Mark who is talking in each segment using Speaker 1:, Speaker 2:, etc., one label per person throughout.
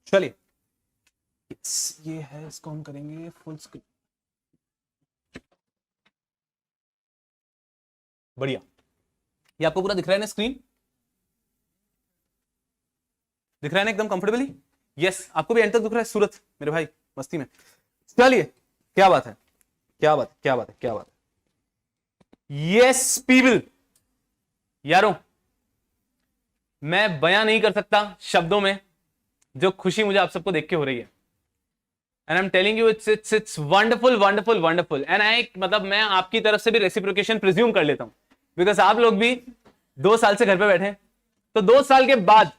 Speaker 1: चलिए ये है, इसको हम करेंगे फुल स्क्रीन। बढ़िया, ये आपको पूरा दिख रहा है ना स्क्रीन? दिख रहा है ना एकदम कंफर्टेबली? यस, आपको भी एंड तक दिख रहा है सूरत मेरे भाई, मस्ती में। चलिए, क्या बात है, क्या बात है, क्या बात है, क्या बात है। यस पीपल, यारों मैं बयां नहीं कर सकता शब्दों में जो खुशी मुझे आप सबको देख के हो रही है। And I am telling you it's wonderful wonderful wonderful. And I मतलब मैं आपकी तरफ से भी रेसिप्रोकेशन प्रिज्यूम कर लेता हूं, बिकॉज आप लोग भी 2 साल से घर पे बैठे हैं, तो 2 साल के बाद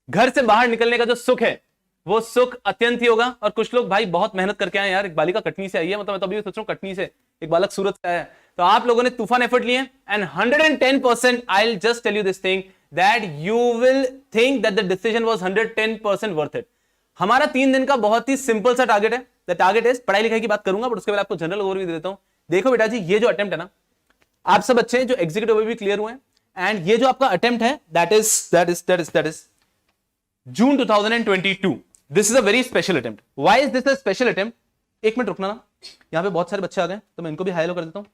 Speaker 1: घर से बाहर निकलने का जो सुख है वो सुख अत्यंत ही होगा। और कुछ लोग भाई बहुत मेहनत करके आए यार, एक बालिका कटनी से आई है, मतलब मैं तो अभी सोच रहा हूं कटनी से, एक बालक सूरत से आया है, तो आप लोगों ने तूफान एफर्ट लिए। And 110% I will just tell you this thing that you will think that the decision was 110% worth it. हमारा 3 दिन का बहुत ही सिंपल सा टारगेट है। द टारगेट इज, पढ़ाई लिखाई की बात करूंगा बट उसके बाद आपको जनरल ओवरव्यू दे देता हूं। देखो बेटा जी, ये जो अटेम्प्ट है ना, आप सब अच्छे हैं जो एग्जीक्यूटिव ओवरव्यू क्लियर हुए हैं, एंड ये जो आपका अटेम्प्ट है that is June 2022. This is a very special attempt. Why is this a special attempt? एक मिनट रुकना ना, यहाँ पे बहुत सारे बच्चे आ गए तो मैं इनको भी हाई हेलो कर देता हूँ।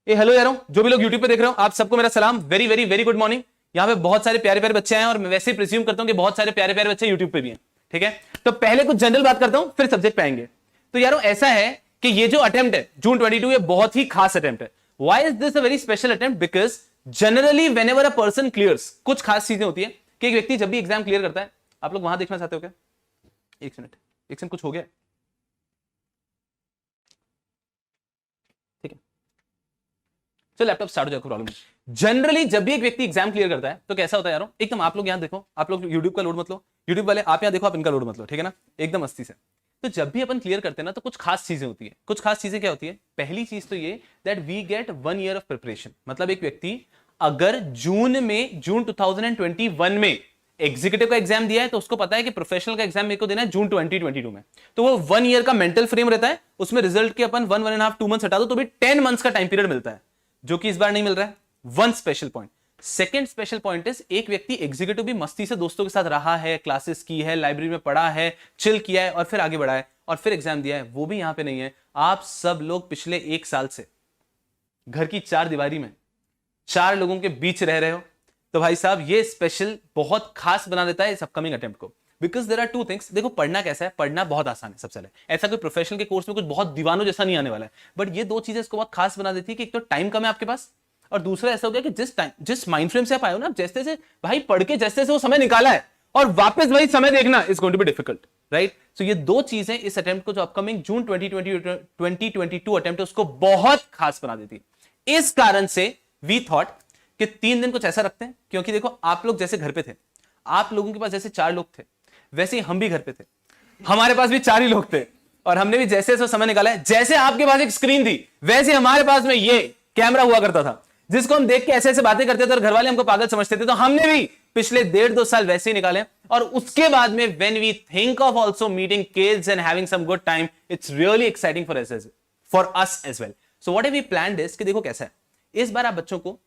Speaker 1: ए हेलो यारों, जो भी लोग YouTube पे देख रहे हो आप सबको मेरा सलाम, very very very good morning. यहाँ पे बहुत सारे प्यारे प्यारे बच्चे हैं और मैं वैसे ही प्रिज्यूम करता हूँ कि बहुत सारे प्यारे प्यारे बच्चे YouTube पे भी हैं, ठीक है? तो पहले कुछ जनरल बात करता हूँ, फिर सब्जेक्ट पे आएंगे। तो यारों ऐसा है कि ये जो अटेम्प्ट है June 22, ये बहुत ही खास अटेम्प्ट है। Why is this a very special attempt? Because generally whenever a person clears, कुछ खास चीजें होती है कि एक व्यक्ति जब भी एग्जाम क्लियर करता है, आप लोग वहां देखना चाहते हो क्या? एक सेकंड, कुछ हो गया? ठीक है, चलो लैपटॉप स्टार्ट हो जाएगा, प्रॉब्लम नहीं। जनरली जब भी एक व्यक्ति एग्जाम क्लियर करता है तो कैसा होता है यारों, एकदम आप लोग यहां देखो, आप लोग यूट्यूब का लोड मत लो, यूट्यूब वाले आप यहां देखो, आप इनका लोड मत लो, ठीक है ना, एकदम मस्ती से। तो जब भी अपन क्लियर करते हैं ना तो कुछ खास चीजें होती है। कुछ खास चीजें क्या होती है? पहली चीज तो ये that we get 1 year of preparation. मतलब एक व्यक्ति अगर जून 2021 में एग्जीक्यूटिव का एग्जाम दिया है तो उसको पता है कि प्रोफेशनल का एग्जाम मेरे को देना है जून 2022 में, तो वो 1 ईयर का मेंटल फ्रेम रहता है। उसमें रिजल्ट के अपन 1.5 2 मंथ्स हटा दो तो भी 10 मंथ्स का टाइम पीरियड मिलता है, जो कि इस बार नहीं मिल रहा है। One special point. Second special point is, एक व्यक्ति एग्जीक्यूटिव भी मस्ती से दोस्तों के साथ रहा है, क्लासेस की है, लाइब्रेरी में पढ़ा है, चिल किया है और फिर आगे बढ़ा है और फिर एग्जाम दिया है, वो भी यहां पे नहीं है। आप सब लोग पिछले 1 साल से घर की 4 दीवारी में 4 लोगों के बीच रह रहे हो, तो भाई साहब ये स्पेशल बहुत खास बना देता है इस अपकमिंग अटेम्प्ट को। Because there are 2 things. देखो पढ़ना कैसा है, पढ़ना बहुत आसान है सबसे पहले, ऐसा कोई प्रोफेशनल के कोर्स में कुछ बहुत दीवानों जैसा नहीं आने वाला है, बट ये 2 चीजें इसको बहुत खास बना देती है कि एक तो टाइम कम है आपके पास, और दूसरा ऐसा हो गया कि जिस माइंड फ्रेम से आप आए हो ना, जैसे जैसे भाई पढ़ के जैसे जैसे वो समय निकाला है और वापस वही समय देखना is going to be difficult, right? So ये 2 चीजें इस अटेम्प्ट को, जो अपकमिंग जून 2022 अटेम्प्ट है, उसको बहुत खास बना देती है। इस कारण से वी थॉट कि 3 दिन कुछ ऐसा रखते हैं, क्योंकि देखो आप लोग जैसे घर पे थे, आप लोगों के पास जैसे 4 लोग थे, वैसे ही हम भी घर पे थे, हमारे पास भी 4 ही लोग थे, और हमने भी जैसे जैसे समय निकाला है, जैसे आपके पास एक स्क्रीन थी वैसे हमारे पास में ये कैमरा हुआ करता था, जिसको हम देख के ऐसे ऐसे बातें करते थे और घर वाले हमको पागल समझते थे। तो हमने भी पिछले 1.5-2 साल वैसे ही निकाले, और उसके बाद में when we think of also meeting kids and having some good time, it's really exciting for us as well. So what we planned is कि देखो कैसा है, इस बार आप बच्चों को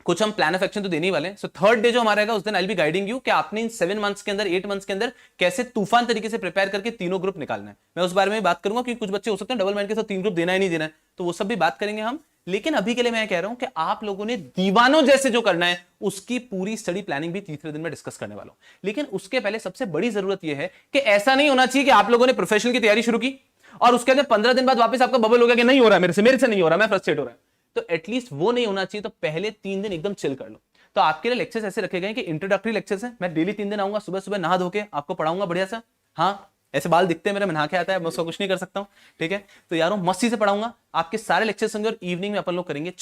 Speaker 1: कुछ हम प्लान ऑफ एक्शन तो देने ही वाले हैं। सो 3rd डे जो हमारा रहेगा उस दिन I will be guiding you कि आपने इन 7 मंथ्स के अंदर, 8 मंथ्स के अंदर कैसे तूफान तरीके से प्रिपेयर करके तीनों ग्रुप निकालना है। मैं उस बारे में बात करूंगा कि कुछ बच्चे हो सकते हैं डबल माइंड के साथ 3 ग्रुप देना ही नहीं देना है, तो वो सब भी बात करेंगे हम। लेकिन अभी के लिए मैं कह रहा हूं कि आप लोगों ने दीवानों जैसे जो करना है उसकी पूरी स्टडी प्लानिंग भी तीसरे दिन में डिस्कस करने वाला हूं। लेकिन उसके पहले सबसे बड़ी जरूरत यह है कि ऐसा नहीं होना चाहिए कि आप लोगों ने प्रोफेशनल की तैयारी शुरू की और उसके अंदर 15 दिन बाद वापस आपका बबल हो गया कि नहीं हो रहा है, मेरे से नहीं हो रहा, मैं फ्रस्ट्रेट हो रहा है। तो एटलीस्ट वो नहीं होना चाहिए। तो पहले 3 दिन एकदम चिल कर लो। तो आपके लिए लेक्चर्स ऐसे रखे गए कि इंट्रोडक्टरी लेक्चर्स हैं। मैं डेली 3 दिन आऊंगा, सुबह सुबह नहा धो के आपको पढ़ाऊंगा बढ़िया सा। हाँ, ऐसे बाल दिखते हैं मेरे, मैं नहा के आता है, मैं उसको कुछ नहीं कर सकता हूं, ठीक है? तो यारों मस्ती से पढ़ाऊंगा, आपके सारे लेक्चर्स होंगे, और इवनिंग में अपन लोग करेंगे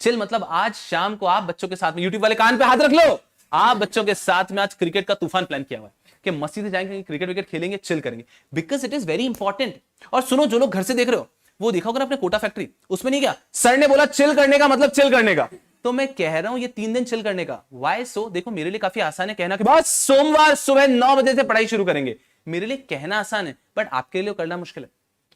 Speaker 1: चिल। मतलब आज शाम को आप बच्चों के साथ में, यूट्यूब वाले कान पे हाथ रख लो, आप बच्चों के साथ में आज क्रिकेट का तूफान प्लान किया हुआ है कि मस्ती से जाएंगे, क्रिकेट विकेट खेलेंगे, चिल करेंगे, because it is very important. और सुनो, जो लोग घर से देख रहे हो वो देखा होगा अपने कोटा फैक्ट्री, उसमें नहीं क्या सर ने बोला चिल करने का मतलब चिल करने का, तो मैं कह रहा हूं ये 3 दिन चिल करने का। वाई सो? देखो मेरे लिए काफी आसान है कहना कि बस सोमवार सुबह 9 बजे से पढ़ाई शुरू करेंगे, मेरे लिए कहना आसान है, बट आपके लिए करना मुश्किल है।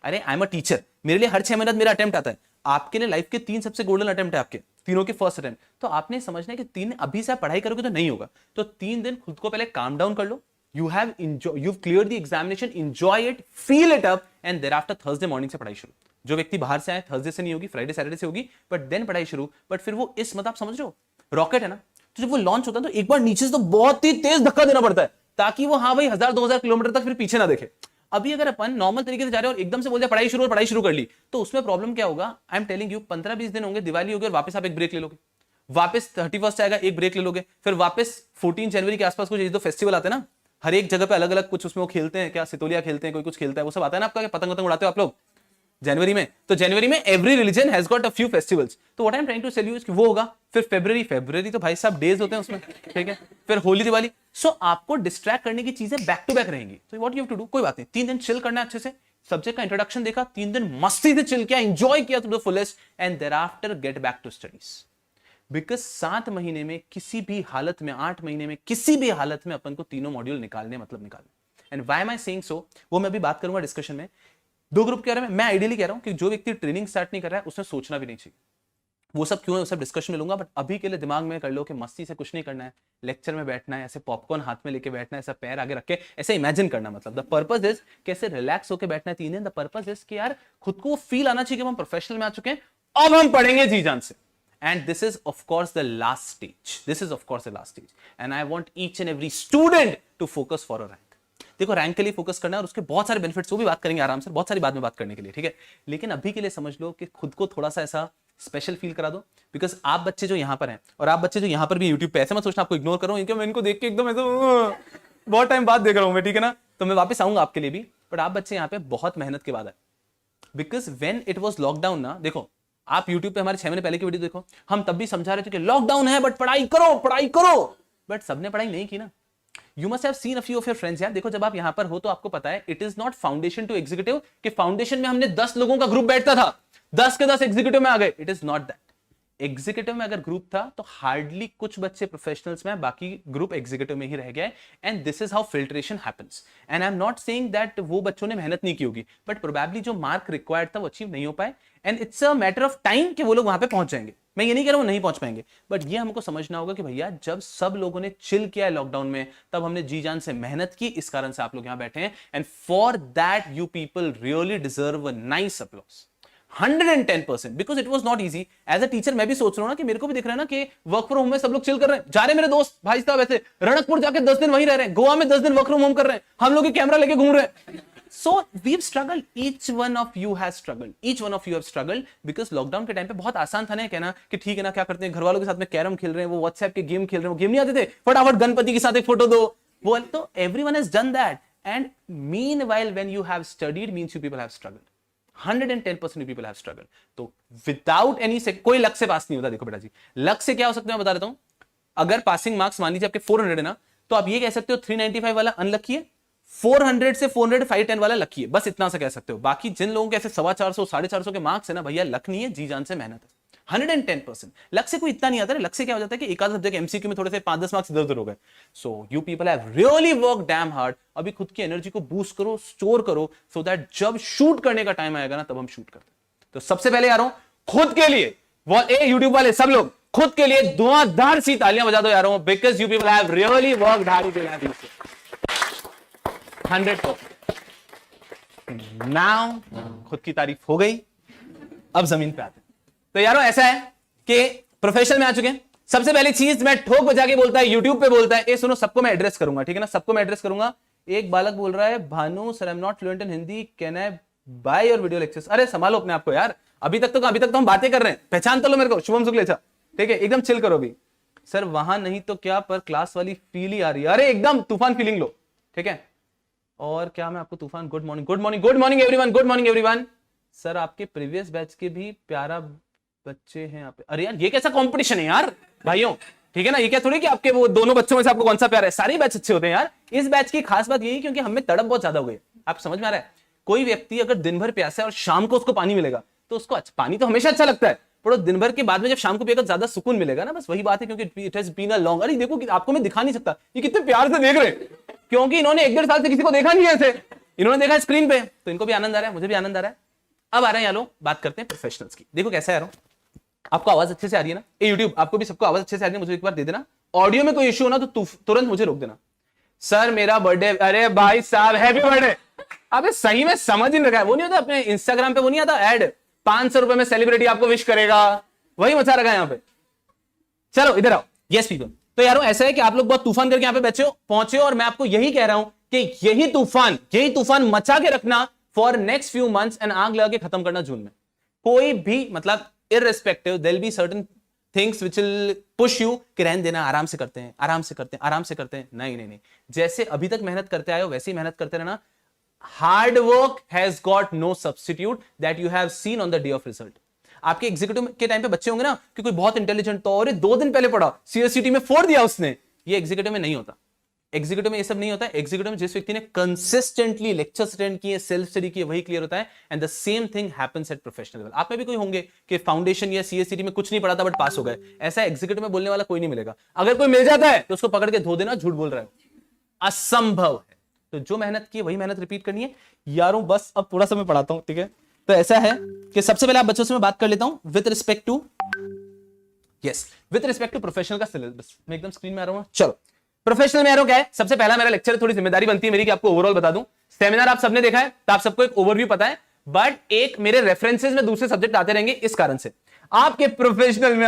Speaker 1: अरे आई एम अ टीचर, मेरे लिए हर 6 महीने मेरा अटेम्प्ट आता है, आपके लिए लाइफ के 3 सबसे गोल्डन अटेम्प्ट है, आपके तीनों के फर्स्ट अटेम्प्ट। तो आपने समझना है कि 3 अभी से आप पढ़ाई करोगे तो नहीं होगा, तो 3 दिन खुद को पहले काम डाउन कर लो। You have clear the examination, enjoy it, feel it up, and thereafter Thursday morning से पढ़ाई शुरू। जो व्यक्ति बाहर से आए थर्सडे से नहीं होगी, फ्राइडे सैटरडे से होगी, बट देन पढ़ाई शुरू। बट फिर वो इस मतलब आप समझ रहे हो रॉकेट है ना, तो जब वो लॉन्च होता है तो एक बार नीचे से तो बहुत ही तेज धक्का देना पड़ता है ताकि वो हाँ भाई 1000-2000 किलोमीटर तक फिर पीछे ना देखे। अभी अगर अपन नॉर्मल तरीके से जा रहे हैं और एकदम से बोल दिया पढ़ाई शुरू कर ली, तो उसमें प्रॉब्लम क्या होगा, आई एम टेलिंग यू, 15-20 दिन होंगे, दिवाली होगी और वापस आप एक ब्रेक ले लोगे, वापस 31 आएगा एक ब्रेक ले लोगे, फिर वापस 14 जनवरी के आसपास कुछ जो फेस्टिवल आते हैं ना, हर एक जगह पे अलग अलग कुछ, उसमें वो खेलते हैं, क्या सितोलिया खेलते हैं, कोई कुछ खेलता है, वो सब आता है ना आपका, पतंग उड़ाते हो आप लोग जनवरी में। तो जनवरी में every religion has got a few festivals. तो what I am trying to tell you is कि वो होगा। फिर फरवरी तो भाई साहब डेज होते हैं उसमें, ठीक है। फिर होली दिवाली। सो आपको डिस्ट्रैक्ट करने की चीजें बैक टू बैक रहेंगी। तो what you have to do, कोई बात नहीं, 3 दिन चिल करना है अच्छे से, सब्जेक्ट का इंट्रोडक्शन देखा, 3 दिन मस्ती से चिल किया, एंजॉय किया to the fullest, and thereafter get back to studies. Because 7 महीने में किसी भी हालत में, 8 महीने में किसी भी हालत में अपन को तीनों मॉड्यूल निकालने and why am I saying so, वो मैं अभी बात करूंगा डिस्कशन में। 2 ग्रुप कह रहे हैं, मैं आइडियली कह रहा हूं कि जो व्यक्ति ट्रेनिंग स्टार्ट नहीं कर रहा है उसने सोचना भी नहीं चाहिए। वो सब क्यों है, वो सब डिस्कशन में लूंगा, बट अभी के लिए दिमाग में कर लो कि मस्ती से कुछ नहीं करना है, लेक्चर में बैठना है, ऐसे पॉपकॉर्न हाथ में लेके बैठना है, ऐसा पैर आगे रख के ऐसे इमेजिन करना, मतलब द पर्पस इज कैसे रिलैक्स होकर बैठना है 3 दिन। द पर्पस इज कि यार खुद को फील आना चाहिए कि हम प्रोफेशनल में आ चुके हैं, अब हम पढ़ेंगे जी जान से। And this is of course the last stage. And I want each and every student to focus for a rank. देखो रैंक के लिए फोकस करना है और उसके बहुत सारे बेनिफिट्स, वो भी बात करेंगे आराम से, बहुत सारी बात में बात करने के लिए, ठीक है। लेकिन अभी के लिए समझ लो कि खुद को थोड़ा सा ऐसा स्पेशल फील करा दो, बिकॉज आप बच्चे जो यहाँ पर हैं और आप बच्चे जो यहाँ पर भी यूट्यूब पे, ऐसे मत सोचना आपको इग्नोर कर रहा हूँ, इनके मैं इनको देख के एकदम ऐसा बहुत टाइम बाद देख रहा हूँ मैं, ठीक है ना। तो मैं वापस आऊंगा आपके लिए भी, बट आप बच्चे यहाँ पे बहुत मेहनत के बाद आए, because when it was lockdown ना, देखो आप YouTube पे हमारे 6 महीने पहले की वीडियो देखो, हम तब भी समझा रहे थे कि लॉकडाउन है बट पढ़ाई करो, बट सबने पढ़ाई नहीं की ना। You must have seen a few of your friends. यार देखो जब आप यहां पर हो तो आपको पता है it is not foundation to executive, कि फाउंडेशन में हमने 10 लोगों का ग्रुप बैठता था, 10 के 10 एग्जीक्यूटिव में आ गए। It is not that. Executive में अगर ग्रुप था तो हार्डली कुछ बच्चे प्रोफेशनल्स में, बाकी ग्रुप एग्जीक्यूटिव में ही रह गया, and this is how filtration happens. And I am not saying that वो बच्चों ने मेहनत नहीं की होगी, बट प्रोबेबली जो मार्क रिक्वायर्ड था वो अचीव नहीं हो पाए, and it's a matter of time कि वो लोग वहां पे पहुंच जाएंगे। मैं ये नहीं कह रहा हूं वो नहीं पहुंच पाएंगे, बट ये हमको समझना होगा कि भैया जब सब लोगों ने चिल किया है लॉकडाउन में, तब हमने जी जान से मेहनत की, इस कारण से आप लोग यहां बैठे हैं, and for that you people really deserve a nice applause, 110%, because it was not easy. As a teacher मैं भी सोच रहा हूं ना कि मेरे को भी दिख रहा है ना कि वर्क फ्रॉम होम में सब लोग चिल कर रहे हैं, जा रहे मेरे दोस्त भाई साहब ऐसे रणकपुर जाके 10 दिन वहीं रह रहे हैं, गोवा में 10 दिन वर्क फ्रॉम होम कर रहे हैं, हम लोग कैमरा लेके घूम रहे हैं। So we've struggled. Each one of you has struggled because lockdown के टाइम पे बहुत आसान था ना कहना कि ठीक है ना, क्या करते हैं घर वालों के साथ में कैरम खेल रहे हैं, वो व्हाट्सएप के गेम खेल रहे हैं, वो गेम नहीं आते थे, फटाफट गणपति के साथ एक फोटो दो, वो तो everyone has done that. And meanwhile when you have studied means you people have struggled. 110% you people have struggled. तो without any कोई लक से पास नहीं होता। देखो बेटा जी, लक से क्या हो सकता है मैं बता देता हूं। अगर पासिंग मार्क्स मान लीजिए आपके 400 है ना, तो आप ये कह सकते हो 395 वाला अनलकी है, 400 से 400 510 वाला लकी है, बस इतना सा कह सकते हो। बाकी जिन लोगों के ऐसे 450 450 के मार्क्स है ना, भैया लक नहीं है, जी जान से मेहनत है। 110%। लक से कोई इतना नहीं आता है। लक से क्या हो जाता है कि एक आधा सब्जेक्ट एमसीक्यू में थोड़े से 5-10 मार्क्स इधर उधर हो गए। So you people have really work dam hard. अभी खुद की एनर्जी को बूस्ट करो, स्टोर करो, सो दैट जब शूट करने का टाइम आएगा ना, तब हम शूट करते हैं। तो सबसे पहले आ रहा हूं खुद के लिए, वो यूट्यूब वाले सब लोग खुद के लिए धुआंधार सी तालियां बजा दो यार, because you people have really worked hard. 100%। Now खुद की तारीफ हो गई, अब जमीन पे आते हैं। तो यारो ऐसा है कि प्रोफेशनल में आ चुके हैं। सबसे पहली चीज मैं ठोक बजा के बोलता है, यूट्यूब पे बोलता है, ए सुनो सबको मैं एड्रेस करूंगा, ठीक है ना, सबको मैं एड्रेस करूंगा। एक बालक बोल रहा है, Bhanu sir I am not fluent in Hindi, can I by your video lectures. अरे संभालो अपने आप को यार, अभी तक तो हम बातें कर रहे हैं, पहचान तो लो मेरे को, शुभम शुक्लेचा, ठीक है, एकदम चिल करो अभी। सर वहां नहीं तो क्या, पर क्लास वाली फील ही आ रही है। अरे एकदम तूफान फीलिंग लो, ठीक है। और क्या मैं आपको तूफान, गुड मॉर्निंग एवरीवन। सर आपके प्रीवियस बैच के भी प्यारा बच्चे हैं यहाँ पे। अरे यार ये कैसा कंपटीशन है यार भाइयों, ठीक है ना। ये क्या थोड़ी कि आपके वो दोनों बच्चों में से आपको कौन सा प्यारा है, सारे बैच अच्छे होते हैं यार। इस बैच की खास बात यही क्योंकि हमें तड़प बहुत ज्यादा हो गई। आप समझ में आ रहा है, कोई व्यक्ति अगर दिन भर प्यासा है और शाम को उसको पानी मिलेगा तो उसको पानी तो हमेशा अच्छा लगता है, पर दिन भर के बाद में जब शाम को पिएगा ज्यादा सुकून मिलेगा ना। बस वही बात है, क्योंकि it has been a long. अरे देखो कि आपको मैं दिखा नहीं सकता ये कितने प्यार से देख रहे हैं, क्योंकि इन्होंने 1-1.5 साल से किसी को देखा नहीं है ऐसे। इन्होंने देखा स्क्रीन पे तो इनको भी आनंद आ रहा है, मुझे भी आनंद आ रहा है। अब आ रहे हैं यार, बात करते हैं प्रोफेशनल्स की। देखो कैसा है यार, आपको आवाज अच्छे से आ रही है ना? ये यूट्यूब आपको भी सबको आवाज अच्छे से आ रही है? मुझे एक बार दे देना। ऑडियो में कोई इश्यू हो ना तो तुरंत मुझे रोक देना। सर मेरा बर्थडे, अरे भाई साहब हैप्पी बर्थडे। अबे सही में समझ ही नहीं रखा है, वो नहीं होता अपने इंस्टाग्राम पे वो नहीं आता ऐड, 500 रुपए में सेलिब्रिटी आपको विश करेगा, वही मचा रखा है यहाँ पे। चलो इधर आओ। यस पीपल, तो यारो ऐसा है कि आप लोग बहुत तूफान करके यहाँ पे बैठे हो, पहुंचे हो, और मैं आपको यही कह रहा हूं कि यही तूफान मचा के रखना for next few months and आग लगा के खत्म करना जून में। कोई भी मतलब irrespective there be certain things which will push you कि रहने देना, आराम से करते हैं, आराम से करते हैं, आराम से करते हैं। नहीं नहीं नहीं, जैसे अभी तक मेहनत करते आए हो वैसे ही मेहनत करते रहना। Hard work has got no substitute that you have seen on the day of result. आपके एग्जीक्यूटिव के टाइम पे बच्चे होंगे ना कि कोई बहुत इंटेलिजेंट तो, और 2 दिन पहले पढ़ा, सीएससीटी में 4 दिया उसने। ये एग्जीक्यूटिव में नहीं होता, एग्जीक्यूटिव में ये सब नहीं होता है। एग्जीक्यूटिव में जिस व्यक्ति ने कंसिस्टेंटली लेक्चर्स अटेंड किए, सेल्फ स्टडी किए, वही क्लियर होता है। And the same thing happens at professional level. आप में भी कोई होंगे कि फाउंडेशन या सीएससीटी में कुछ नहीं पढ़ा था बट पास हो गए, ऐसा एग्जीक्यूटिव में बोलने वाला कोई नहीं मिलेगा। अगर कोई मिल जाता है तो उसको पकड़ के धो देना, झूठ बोल रहा है, असंभव है। तो जो मेहनत की वही मेहनत रिपीट करनी है यारों। बस अब थोड़ा सा मैं पढ़ाता हूं, ठीक है? तो ऐसा है कि सबसे पहले आप बच्चों से मैं बात कर लेता हूं विद रिस्पेक्ट टू प्रोफेशनल का सिलेबस। मैं एकदम स्क्रीन में आ रहा हूं। चलो प्रोफेशनल में आ रहा हूं, क्या है? सबसे पहला मेरा लेक्चर, थोड़ी जिम्मेदारी बनती है मेरी कि आपको ओवरऑल बता दूं। सेमिनार आप सबने देखा है तो आप सबको एक ओवरव्यू पता है, बट एक मेरे रेफरेंसेस में दूसरे सब्जेक्ट आते रहेंगे। इस कारण से आपके प्रोफेशनल में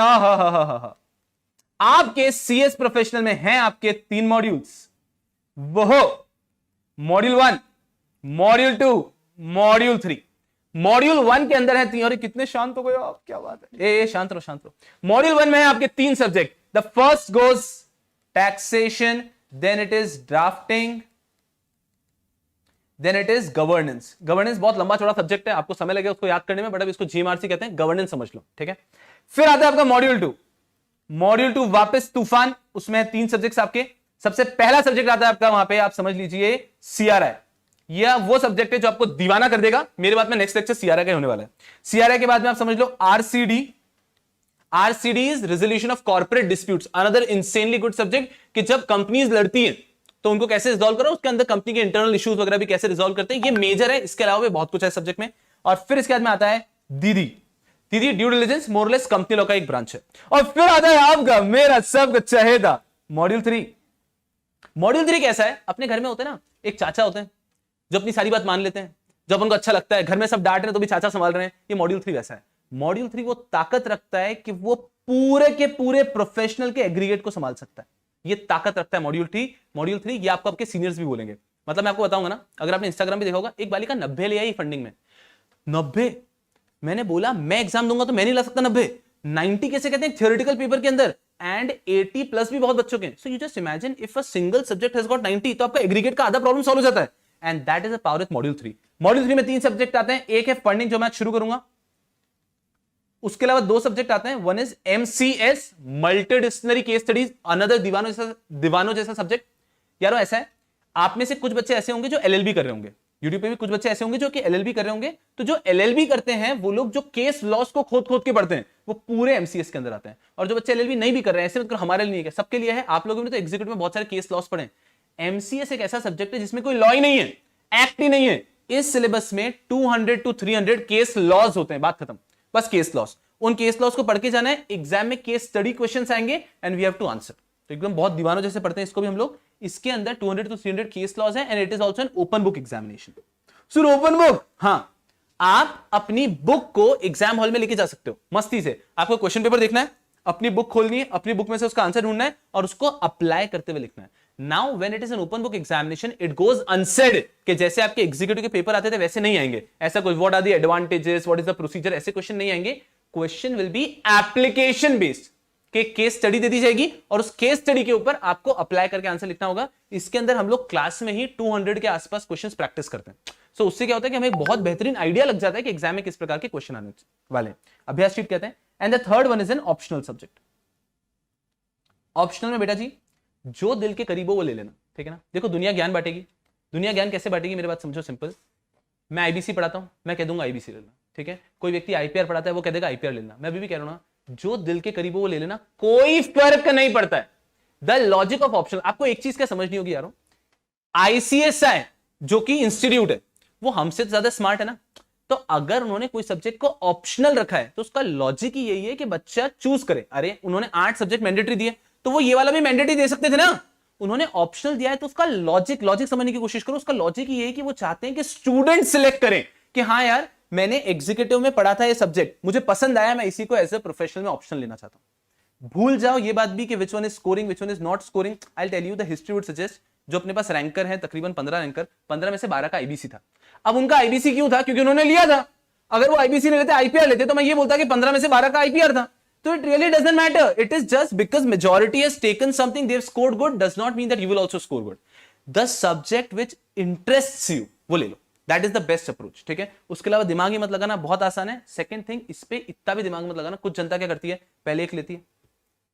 Speaker 1: आपके सीएस प्रोफेशनल में हैं आपके 3 मॉड्यूल्स, वो मॉड्यूल 1, मॉड्यूल 2, मॉड्यूल 3। मॉड्यूल 1 के अंदर है 3, और कितने शांत हो गए आप, क्या बात है। ए शांत रहो, शांत रहो। मॉड्यूल 1 में है आपके 3 subject. The first goes taxation, then it is drafting, then it is governance. Governance बहुत लंबा चौड़ा सब्जेक्ट है, आपको समय लगेगा उसको याद करने में, बट अब इसको जीएमआरसी कहते हैं, गवर्नेंस समझ लो, ठीक है? फिर आता है आपका मॉड्यूल 2। मॉड्यूल 2 वापस तूफान, उसमें 3 सब्जेक्ट्स आपके। सबसे पहला सब्जेक्ट आता है आपका वहां पे, आप समझ लीजिए सीआरआई। यह वो सब्जेक्ट है जो आपको दीवाना कर देगा। मेरे बाद में नेक्स्ट लेक्चर सीआरआई का होने वाला है। सीआरआई के बाद में आप समझ लो RCD. RCD is resolution of corporate disputes, another insanely good subject, कि जब कंपनीज लड़ती हैं तो उनको कैसे रिजॉल्व करो, उसके अंदर कंपनी के इंटरनल इश्यूज वगैरह भी कैसे रिजॉल्व करते हैं, ये मेजर है। इसके अलावा भी बहुत कुछ है सब्जेक्ट में। और फिर इसके बाद में आता है दीदी ड्यू डिलिजेंस, मोरलेस कंपनी लॉ का एक ब्रांच है। और फिर आता है आपका मेरा सबका चहेता मॉड्यूल 3। मॉड्यूल 3 कैसा है? अपने घर में होते हैं ना एक चाचा होते हैं जो अपनी सारी बात मान लेते हैं, जब उनको अच्छा लगता है, घर में सब डांट रहे हैं तो भी चाचा संभाल रहे हैं। ये मॉड्यूल 3 वैसा है। मॉड्यूल 3 वो ताकत रखता है कि वो पूरे के पूरे प्रोफेशनल के एग्रीगेट को संभाल सकता है। ये ताकत रखता है मॉड्यूल 3। ये आपको आपके सीनियर्स भी बोलेंगे। मतलब मैं आपको बताऊंगा ना, अगर आपने इंस्टाग्राम पे देखा होगा, एक बालिका 90 ले आई फंडिंग में। 90, मैंने बोला मैं एग्जाम दूंगा तो मैं नहीं ला सकता 90। 90 कैसे कहते हैं थ्योरेटिकल पेपर के अंदर, एंड 80 प्लस भी बहुत बच्चों के। So you just imagine if a single subject has got 90, तो आपका एग्रीगेट का आधा प्रॉब्लम सॉल्व हो जाता है। And that is a power of module 3। Module 3 में 3 सब्जेक्ट आते हैं। एक है फंडिंग जो मैं शुरू करूंगा, उसके अलावा 2 सब्जेक्ट आते हैं। One is MCS, multidisciplinary case studies, another दीवानो जैसा सब्जेक्ट। यारो ऐसा है, आप में से कुछ बच्चे ऐसे होंगे जो एलएलबी कर रहे होंगे, यूट्यूब पे भी कुछ बच्चे ऐसे होंगे जो कि एलएलबी कर रहे होंगे। तो जो एलएलबी करते हैं वो लोग जो केस लॉस को खोद खोद के पढ़ते हैं, वो पूरे एमसीएस के अंदर आते हैं। और जो बच्चे एलएलबी नहीं भी कर रहे हैं, ऐसे मतलब हमारे लिए नहीं है, सबके लिए है। आप लोगों ने तो एग्जीक्यूटिव में बहुत सारे केस लॉस पढ़े। एमसीएस एक ऐसा सब्जेक्ट है जिसमें कोई लॉ ही नहीं है, एक्ट ही नहीं है। इस सिलेबस में 200 to 300 केस लॉस होते हैं, बात खत्म, बस केस लॉस। उन केस लॉस को पढ़ के जाना है। एग्जाम में केस स्टडी क्वेश्चंस आएंगे and we have to answer. तो एकदम बहुत दीवानों जैसे पढ़ते हैं इसको भी हम लोग। इसके अंदर 200 to 300 केस लॉस है, and it is also an open book examination. सिर्फ ओपन बुक, हाँ, आप अपनी बुक को एग्जाम हॉल में लेके जा सकते हो मस्ती से। आपको क्वेश्चन पेपर देखना है, अपनी बुक खोलनी है, अपनी बुक में से उसका आंसर ढूंढना है और उसको अप्लाई करते हुए लिखना है। Now when it is an open book examination, it goes unsaid कि जैसे आपके एग्जीक्यूटिव के पेपर आते थे वैसे नहीं आएंगे। ऐसा कुछ what are the advantages, what is the procedure, ऐसे क्वेश्चन नहीं आएंगे। Question will be application based, के केस स्टडी दे दी जाएगी और उस केस स्टडी के ऊपर आपको अप्लाई करके आंसर लिखना होगा। इसके अंदर हम लोग क्लास में ही 200 के आसपास क्वेश्चंस प्रैक्टिस करते हैं। सो उससे क्या होता है कि हमें एक बहुत बेहतरीन आइडिया लग जाता है कि एग्जाम में किस प्रकार के क्वेश्चन आने वाले हैं। अभ्यास शीट कहते हैं। And the third one is an optional subject. Optional में बेटा जी जो दिल के करीब हो वो ले लेना, ठीक है ना। देखो दुनिया ज्ञान बांटेगी, दुनिया ज्ञान कैसे बांटेगी, मेरी बात समझो सिंपल। मैं आईबीसी पढ़ाता हूं, मैं कह दूंगा आईबीसी लेना, ठीक है। कोई व्यक्ति आईपीआर पढ़ाता है, वो कह देगा आईपीआर लेना। मैं अभी कह रहा हूं ना, जो दिल के करीब हो वो ले लेना, कोई फर्क नहीं पड़ता है। द लॉजिक ऑफ ऑप्शन, आपको एक चीज क्या समझनी होगी यारो, आईसीएसआई जो कि इंस्टीट्यूट है वो हमसे तो ज्यादा स्मार्ट है ना, तो अगर उन्होंने कोई सब्जेक्ट को ऑप्शनल रखा है तो उसका लॉजिक ही यही है कि बच्चा चूज करे। अरे उन्होंने 8 सब्जेक्ट मैंडेटरी दिए तो वो ये वाला भी मैंडेटरी दे सकते थे ना, उन्होंने ऑप्शनल दिया है तो उसका लॉजिक समझने की कोशिश करो। उसका लॉजिक ये है कि वो चाहते हैं कि स्टूडेंट सिलेक्ट करें कि हाँ यार मैंने एग्जीक्यूटिव में पढ़ा था ये सब्जेक्ट, मुझे पसंद आया, मैं इसी को एज ए प्रोफेशनल में ऑप्शन लेना चाहता हूं। भूल जाओ ये बात भी कि which one is scoring which one is not scoring. I tell you the history would suggest, जो अपने पास रैंकर है तकरीबन 15 रैंकर, 15 में से 12 का आईबीसी था। अब उनका आईबीसी क्यों था? क्योंकि उन्होंने लिया था। अगर वो आईबीसी ले लेते, आईपीआर लेते, तो मैं ये बोलता कि 15 में से 12 का आईपीआर था। तो it really doesn't matter, it is just because majority has taken something, they have scored good, does not mean that you will also score good. The subject which interests you वो ले लो, that is the best approach. ठीक है, उसके अलावा दिमाग ही मत लगाना, बहुत आसान है। सेकंड थिंग, इस पे इतना भी दिमाग मत लगाना। कुछ जनता क्या करती है, पहले एक लेती है,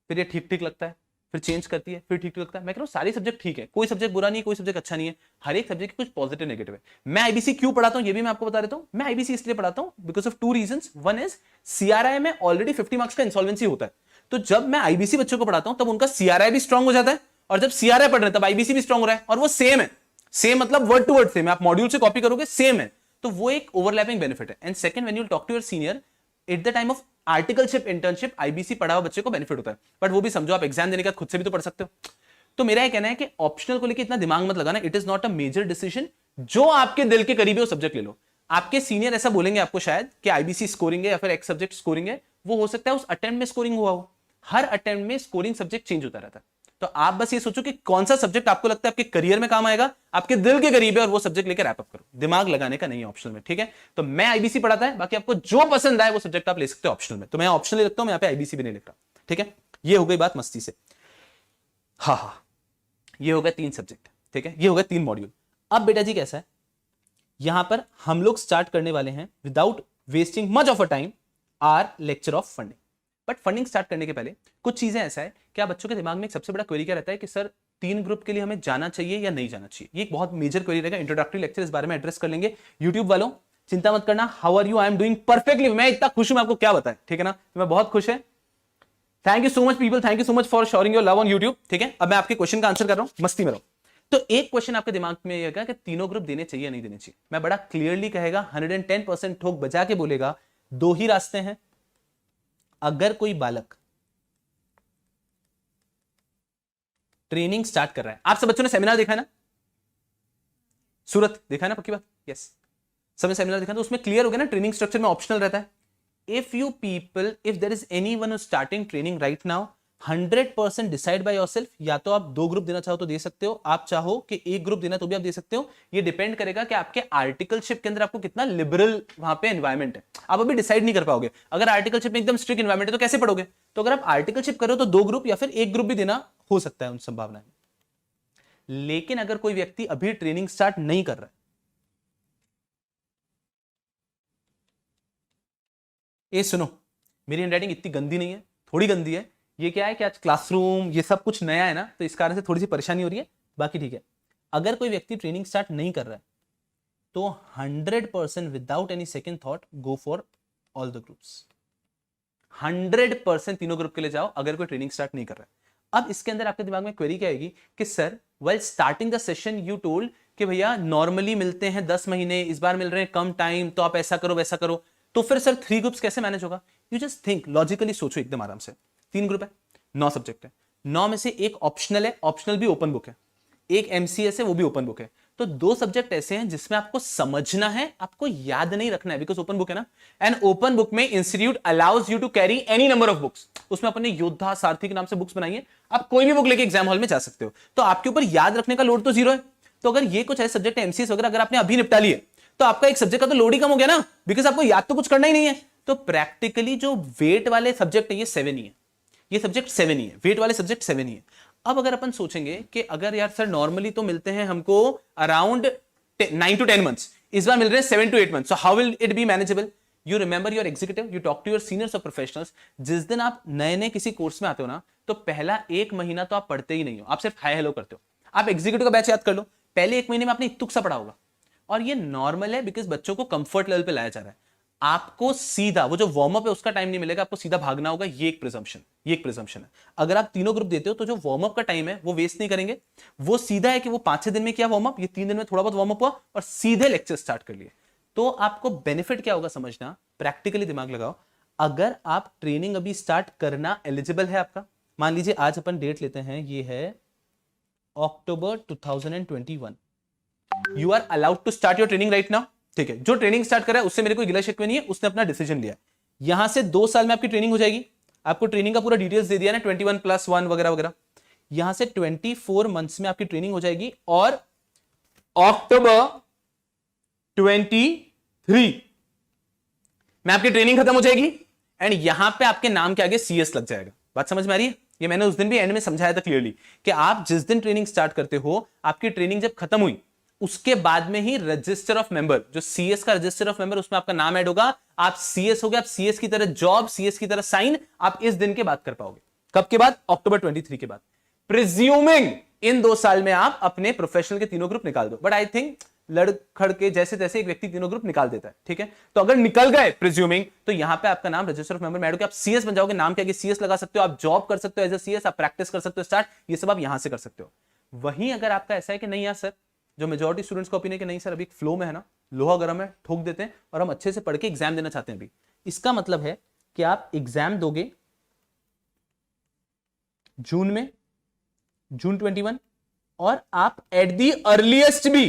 Speaker 1: फिर ये ठीक ठीक लगता है, फिर चेंज करती है, फिर ठीक ठीक लगता है। मैं कह रहा हूं सारे सब्जेक्ट ठीक है, कोई सब्जेक्ट बुरा नहीं है, कोई सब्जेक्ट अच्छा नहीं है, हर एक सब्जेक्ट के कुछ पॉजिटिव नेगेटिव है। मैं आईबीसी क्यों पढ़ाता हूं ये भी मैं आपको बता देता हूं। मैं आईबीसी इसलिए पढ़ाता हूं because of 2 reasons. One is CRI में ऑलरेडी 50 मार्क्स का इंसॉल्वेंसी होता है, तो जब मैं आईबीसी बच्चों को पढ़ाता हूं तब उनका सीआरआई भी स्ट्रांग हो जाता है, और जब सीआरआई पढ़ रहे हैं तब आईबीसी भी स्ट्रांग हो रहा है, और वो सेम है। सेम मतलब वर्ड टू वर्ड सेम है, आप मॉड्यूल से कॉपी करोगे सेम है, तो वो एक ओवरलैपिंग बेनिफिट है। And second, when you talk to your senior at the time of articleship internship, IBC पढ़ा हुआ बच्चे को बेनिफिट होता है। बट वो भी समझो आप एग्जाम देने का खुद से भी तो पढ़ सकते हो। तो मेरा ये कहना है कि ऑप्शनल को लेकर इतना दिमाग मत लगाना, it is not a major decision. जो आपके दिल के करीब है वो सब्जेक्ट ले लो। आपके सीनियर ऐसा बोलेंगे आपको शायद कि आईबीसी स्कोरिंग है या फिर एक्स सब्जेक्ट स्कोरिंग है, वो हो सकता है उस अटेम्प्ट में स्कोरिंग हुआ हो। हर अटेम्प्ट में स्कोरिंग सब्जेक्ट चेंज होता रहता है। तो आप बस ये सोचो कि कौन सा सब्जेक्ट आपको लगता है आपके करियर में काम आएगा, आपके दिल के करीब है, और वो सब्जेक्ट लेकर रैप अप करो। दिमाग लगाने का नहीं है ऑप्शनल में। ठीक है, तो मैं आईबीसी पढ़ाता है, बाकी आपको जो पसंद आए वो सब्जेक्ट आप ले सकते हो ऑप्शनल में। तो मैं ऑप्शनल ले रखता हूं, मैं यहाँ पे आईबीसी भी नहीं लिख रहा। ठीक है, ये हो गई बात मस्ती से। हाँ, ये हो गए 3 सब्जेक्ट। ठीक है, ये हो गए 3 मॉड्यूल। अब बेटा जी कैसा है, यहां पर हम लोग स्टार्ट करने वाले हैं without wasting much of a time are lecture of funding. But funding start करने के पहले कुछ चीजें ऐसा है कि आप बच्चों के दिमाग में एक सबसे बड़ा क्वेरी क्या रहता है कि सर 3 ग्रुप के लिए हमें जाना चाहिए या नहीं जाना चाहिए। ये एक बहुत मेजर क्वेरी रहेगा। इंट्रोडक्टरी लेक्चर इस बारे में एड्रेस कर लेंगे। यूट्यूब वालों चिंता मत करना, how are you, I am doing perfectly. मैं इतना खुश हूं, मैं आपको क्या बताएं। ठीक है ना, मैं बहुत खुश है। Thank you so much people, thank you so much for shoring your love on YouTube. ठीक है, अब मैं आपके क्वेश्चन का आंसर कर रहा हूं, मस्ती में रहो। तो एक क्वेश्चन आपके दिमाग में ये है कि तीनों ग्रुप देने चाहिए या नहीं देने चाहिए। मैं बड़ा क्लियरली कहेगा, 110% ठोक बजा के बोलेगा, 2 ही रास्ते हैं। अगर कोई बालक ट्रेनिंग स्टार्ट कर रहा है, आप सब बच्चों ने सेमिनार देखा है ना, सूरत देखा है ना, पक्की बात, यस, सबने सेमिनार देखा, तो उसमें क्लियर हो गया ना ट्रेनिंग स्ट्रक्चर में ऑप्शनल रहता है। If you people, if there is anyone who's starting training right now, 100% decide by yourself। या तो आप 2 ग्रुप देना चाहो तो दे सकते हो, आप चाहो कि 1 ग्रुप देना तो भी आप दे सकते हो। ये डिपेंड करेगा कि आपके आर्टिकलशिप के अंदर आपको कितना लिबरल वहां पे एनवायरमेंट है। आप अभी डिसाइड नहीं कर पाओगे। अगर आर्टिकलशिप में एकदम स्ट्रिक्ट एनवायरमेंट है तो कैसे पढ़ोगे। तो अगर आप आर्टिकलशिप करो तो 2 ग्रुप या फिर 1 ग्रुप भी देना हो सकता है उन संभावनाएं। लेकिन अगर कोई व्यक्ति अभी ट्रेनिंग स्टार्ट नहीं कर रहा है, ये सुनो, मेरी हैंडराइटिंग इतनी गंदी नहीं है, थोड़ी गंदी है। ये क्या है कि आज क्लासरूम ये सब कुछ नया है ना, तो इस कारण से थोड़ी सी परेशानी हो रही है, बाकी ठीक है। अगर कोई व्यक्ति ट्रेनिंग स्टार्ट नहीं कर रहा है तो 100% without any second thought go for all the groups. 100% तीनों ग्रुप के लिए जाओ अगर कोई ट्रेनिंग स्टार्ट नहीं कर रहा है। अब इसके अंदर आपके दिमाग में क्वेरी क्या आएगी कि sir well starting the session you told कि भैया नॉर्मली मिलते हैं 10 महीने, इस बार मिल रहे हैं कम टाइम, तो आप ऐसा करो वैसा करो। तो फिर सर 3 ग्रुप्स कैसे मैनेज होगा। यू जस्ट थिंक लॉजिकली, सोचो एकदम आराम से। 3 ग्रुप है, 9 सब्जेक्ट है, 9 में से एक ऑप्शनल है, ऑप्शनल भी ओपन बुक है, एक एमसीएस है वो भी ओपन बुक है। तो 2 सब्जेक्ट ऐसे हैं जिसमें आपको समझना है, आपको याद नहीं रखना है, बिकॉज ओपन बुक है ना। एंड ओपन बुक में institute allows you to carry any number of books. उसमें अपने योद्धा सारथी के नाम से बुक्स बनाई है, आप कोई भी बुक लेके एग्जाम हॉल में जा सकते हो। तो आपके ऊपर याद रखने का लोड तो 0 है। तो अगर ये कुछ ऐसे सब्जेक्ट एमसीएस वगैरह अगर आपने अभी निपटा लिए तो आपका एक सब्जेक्ट का तो लोड ही कम हो गया ना, बिकॉज आपको याद तो कुछ करना ही नहीं है। तो प्रैक्टिकली जो वेट वाले सब्जेक्ट है ये 7 ही है, ये सब्जेक्ट 7 ही है, वेट वाले सब्जेक्ट 7 ही है। अब अगर अपन सोचेंगे कि अगर यार सर नॉर्मली तो मिलते हैं हमको अराउंड 9 to 10 months, इस बार मिल रहे हैं 7 to 8 months, so how will it be manageable? You remember your executive, you talk to your seniors or professionals। जिस दिन आप नए नए किसी कोर्स में आते हो ना, तो पहला 1 महीना तो आप पढ़ते ही नहीं हो, आप सिर्फ हाय हेलो करते हो। आप एग्जीक्यूटिव का बैच याद कर लो, पहले 1 महीने में आपने इतुक सा पढ़ा होगा, और ये नॉर्मल है बिकॉज बच्चों को कंफर्ट लेवल पे लाया जा रहा है। आपको सीधा वो जो वार्म अप है उसका टाइम नहीं मिलेगा, आपको सीधा भागना होगा। ये एक प्रिजम्पशन है। अगर आप तीनों ग्रुप देते हो तो जो वार्म अप का टाइम है वो वेस्ट नहीं करेंगे, वो सीधा है कि वो 5-6 दिन में किया वार्म अप, ये 3 दिन में थोड़ा बहुत वार्म अप हुआ और सीधे लेक्चर स्टार्ट कर लिए। तो आपको बेनिफिट क्या होगा समझना, प्रैक्टिकली दिमाग लगाओ। अगर आप ट्रेनिंग अभी स्टार्ट करना एलिजिबल है आपका, मान लीजिए आज अपन डेट लेते हैं, ये है October 2021, you are allowed to start your training right now. ठीक है, जो ट्रेनिंग स्टार्ट कर रहा है उससे मेरे कोई गिला शिकवे नहीं है, उसने अपना डिसीजन लिया। यहां से 2 साल में आपकी ट्रेनिंग हो जाएगी, आपको ट्रेनिंग का पूरा डिटेल्स दे दिया ना, 21+1 वगैरह वगैरह। यहां से 24 मंथ्स में आपकी ट्रेनिंग हो जाएगी और अक्टूबर 23 में आपकी ट्रेनिंग खत्म हो जाएगी एंड यहां पे आपके नाम के आगे CS लग जाएगा। बात समझ में आ रही है? ये मैंने उस दिन भी एंड में समझाया था क्लियरली कि आप जिस दिन ट्रेनिंग स्टार्ट करते हो, आपकी ट्रेनिंग जब खत्म हुई उसके बाद में ही रजिस्टर ऑफ मेंबर, जो CS का रजिस्टर ऑफ मेंबर, उसमें आपका नाम ऐड होगा, आप CS हो गए, आप CS की तरह जॉब, CS की तरह साइन, आप इस दिन के बाद कर पाओगे। कब के बाद? अक्टूबर 23 के बाद, प्रिज्यूमिंग इन 2 साल में आप अपने प्रोफेशनल के तीनों ग्रुप निकाल दो। बट आई थिंक लड़खड़ के जैसे तैसे एक व्यक्ति तीनों ग्रुप निकाल देता है। ठीक है, तो अगर निकल गए प्रिज्यूमिंग, तो यहां पे आपका नाम रजिस्टर ऑफ मेंबर में ऐड होकर आप CS बन जाओगे, नाम के आगे CS लगा सकते हो, आप जॉब कर सकते हो एज ए CS, आप प्रैक्टिस कर सकते हो स्टार्ट, ये सब आप यहां से कर सकते हो। वहीं अगर आपका ऐसा है कि नहीं यार सर, जो मेजॉरिटी स्टूडेंट्स का ओपिनियन है कि नहीं सर अभी फ्लो में है ना, लोहा गर्म है, ठोक देते हैं और हम अच्छे से पढ़ के एग्जाम देना चाहते हैं अभी, इसका मतलब है कि आप एग्जाम दोगे जून में, जून 21, और आप एट दी अर्लीस्ट भी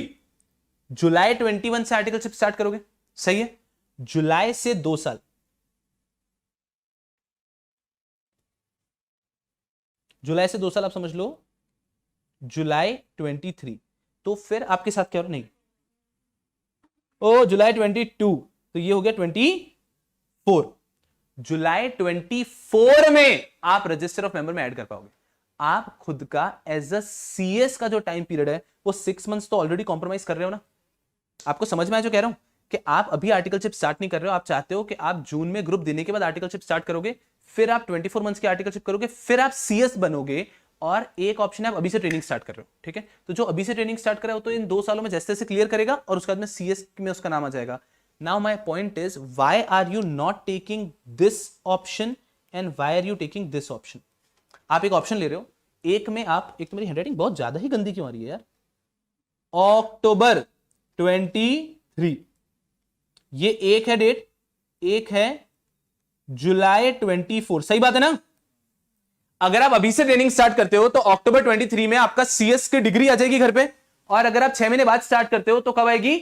Speaker 1: जुलाई 21 से आर्टिकलशिप स्टार्ट करोगे। सही है, जुलाई से 2 साल, जुलाई से 2 साल आप समझ लो, जुलाई 23, तो फिर आपके साथ क्या हो रहा? नहीं, ओ जुलाई 22, तो ये हो गया 24, जुलाई 24 में आप रजिस्टर ऑफ मेंबर में ऐड कर पाओगे। आप खुद का एज अ CS का जो टाइम पीरियड है वो 6 मंथ्स तो ऑलरेडी कॉम्प्रोमाइज कर रहे हो ना। आपको समझ में आया जो कह रहा हूं कि आप अभी आर्टिकलशिप स्टार्ट नहीं कर रहे हो, आप चाहते हो कि आप जून में ग्रुप देने के बाद आर्टिकलशिप स्टार्ट करोगे, फिर आप 24 मंथ्स की आर्टिकलशिप करोगे, फिर आप CS बनोगे, और एक ऑप्शन है आप अभी से ट्रेनिंग स्टार्ट कर रहे हो। ठीक है, तो जो अभी से ट्रेनिंग स्टार्ट कर रहे हो तो इन 2 सालों में जैसे जैसे क्लियर करेगा और उसके बाद में CS में उसका नाम आ जाएगा। Now my point is, why are you not taking this option and why are you taking this option? आप एक ऑप्शन ले रहे हो, एक में आप, एक तो मेरी हैंडराइटिंग बहुत ज्यादा ही गंदी क्यों आ रही है यार, अक्टूबर 23, ये एक है डेट, एक है जुलाई 24, सही बात है ना? अगर आप अभी से ट्रेनिंग स्टार्ट करते हो तो अक्टूबर 23 में आपका CS की डिग्री आ जाएगी घर पे, और अगर आप 6 महीने बाद स्टार्ट करते हो तो कब आएगी?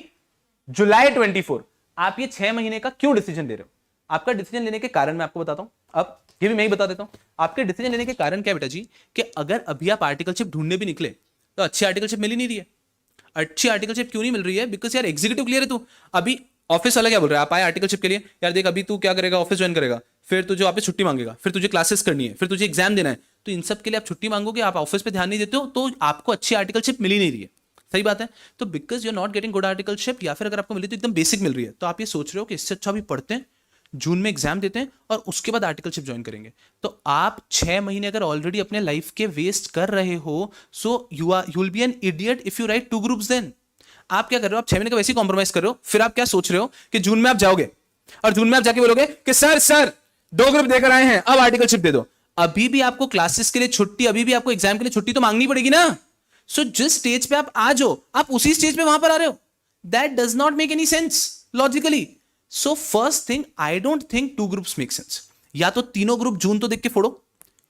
Speaker 1: जुलाई 24। आप ये 6 महीने का क्यों डिसीजन ले रहे हो? आपका डिसीजन लेने के कारण मैं आपको बताता हूं, अब ये भी मैं ही बता देता हूं। आपके डिसीजन लेने के कारण क्या बेटा जी, कि अगर अभी आप आर्टिकलशिप ढूंढने भी निकले तो अच्छी आर्टिकलशिप मिल ही नहीं रही है। अच्छी आर्टिकलशिप क्यों नहीं मिल रही है? बिकॉज यार एग्जीक्यूटिव क्लियर है तू, अभी ऑफिस वाला क्या बोल रहा है, आप आए आर्टिकलशिप के लिए, यार देख अभी तू क्या करेगा, ऑफिस ज्वाइन करेगा, फिर तुझे वापस छुट्टी मांगेगा, फिर तुझे क्लासेस करनी है, फिर तुझे एग्जाम देना है, तो इन सब के लिए आप छुट्टी मांगोगे, आप ऑफिस पे ध्यान नहीं देते हो, तो आपको अच्छी आर्टिकलशिप मिल ही नहीं रही है। सही बात है, तो because you are not getting good articleship, या फिर अगर आपको मिली तो एकदम बेसिक मिल रही है, तो आप ये सोच रहे हो कि इससे अच्छा भी पढ़ते हैं, जून में एग्जाम देते हैं और उसके बाद आर्टिकलशिप ज्वाइन करेंगे। तो आप 6 महीने अगर ऑलरेडी अपने लाइफ के वेस्ट कर रहे हो, so you will be an idiot if you write 2 groups. Then आप क्या कर रहे हो, आप 6 महीने का वैसे ही कॉम्प्रोमाइज कर रहे हो, फिर आप क्या सोच रहे हो कि जून में आप जाओगे और जून में आप जाके बोलोगे कि सर 2 ग्रुप देकर आए हैं, अब आर्टिकलशिप दे दो। अभी भी आपको क्लासेस के लिए छुट्टी, अभी भी आपको एग्जाम के लिए छुट्टी तो मांगनी पड़ेगी ना। सो जिस स्टेज पे आप आ जाओ, आप उसी स्टेज पे वहां पर आ रहे हो, that does not make any sense logically. So first thing, I don't think 2 groups make sense. या तो तीनों ग्रुप जून तो देख के फोड़ो,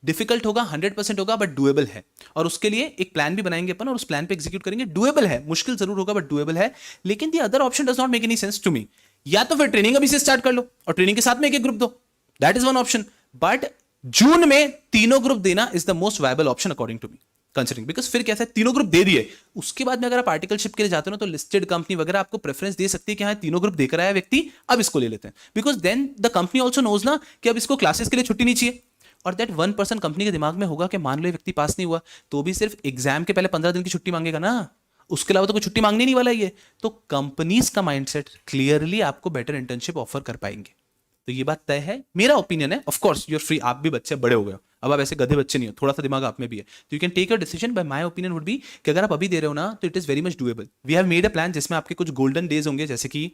Speaker 1: डिफिकल्ट होगा, 100% होगा, बट डुएबल है, और उसके लिए एक प्लान भी बनाएंगे अपन और उस प्लान पे एग्जीक्यूट करेंगे। डुएबल है, मुश्किल जरूर होगा बट डुएबल है, लेकिन the other option does not make any sense to me. या तो फिर ट्रेनिंग अभी से स्टार्ट कर लो और ट्रेनिंग के साथ में एक ग्रुप दो, that is one option, but जून में तीनों ग्रुप देना is the most viable option according to me considering, because फिर कैसा है, तीनों ग्रुप दे दिए, उसके बाद में अगर आप आर्टिकलशिप के लिए जाते हो ना, तो लिस्टेड कंपनी वगैरह आपको प्रेफरेंस दे सकती है कि हाँ तीनों ग्रुप देकर आया व्यक्ति, अब इसको ले लेते हैं, because then the company also knows ना कि अब इसको क्लासेस के लिए छुट्टी नहीं चाहिए। और दैट 1% कंपनी के दिमाग में होगा कि मान लो ये व्यक्ति पास नहीं हुआ तो भी सिर्फ एग्जाम के पहले 15 दिन की छुट्टी मांगेगा ना, उसके अलावा तो कोई छुट्टी मांगने नहीं वाला ये। तो कंपनीज का माइंडसेट क्लियरली आपको बेटर इंटर्नशिप ऑफर कर पाएंगे। तो ये बात तय है, मेरा ओपिनियन है। Of course you are free, आप भी बच्चे बड़े हो गए हो, अब आप ऐसे गधे बच्चे नहीं हो, थोड़ा सा दिमाग आप में भी है, तो you can take your decision. By my opinion would be कि अगर आप अभी दे रहे हो ना तो it is very much doable. We have made a plan जिसमें आपके कुछ गोल्डन डेज होंगे, जैसे कि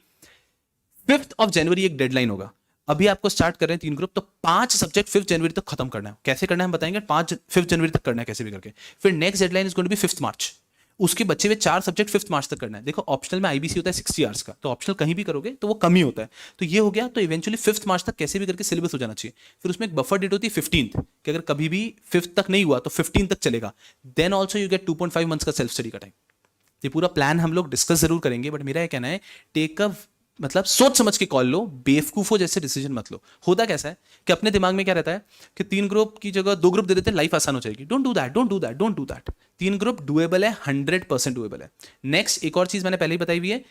Speaker 1: 5 एक डेडलाइन होगा। अभी आपको स्टार्ट कर रहे हैं 3 ग्रुप, तो 5 सब्जेक्ट 5 जनवरी तक खत्म करना है। कैसे करना है हम बताएंगे, 5 जनवरी तक करना है कैसे भी करके। फिर next deadline is going to be 5 March. उसके बच्चे हुए 4 सब्जेक्ट 5 मार्च तक करना है। देखो ऑप्शनल में आईबीसी होता है 60 आवर्स का, तो ऑप्शनल कहीं भी करोगे तो वो कम ही होता है। तो ये हो गया, तो इवेंचुअली 5 मार्च तक कैसे भी करके सिलेबस हो जाना चाहिए। फिर उसमें एक बफर डेट होती है 15th कि अगर कभी भी 5th तक नहीं हुआ तो 15 तक चलेगा। Then also you get 2.5 months का सेल्फ स्टडी का टाइम। ये पूरा प्लान हम लोग डिस्कस जरूर करेंगे, बट मेरा ये कहना है टेक अ मतलब सोच समझ के कॉल लो, बेवकूफो जैसे डिसीजन मत लो। होता कैसा है कि अपने दिमाग में क्या रहता है कि 3 ग्रुप की जगह 2 ग्रुप दे देते हैं, लाइफ आसान हो जाएगी। Don't do that, don't do that, don't do that. 3 group doable है, 100% डुएबल है। नेक्स्ट एक और चीज मैंने पहले ही बताई हुई है,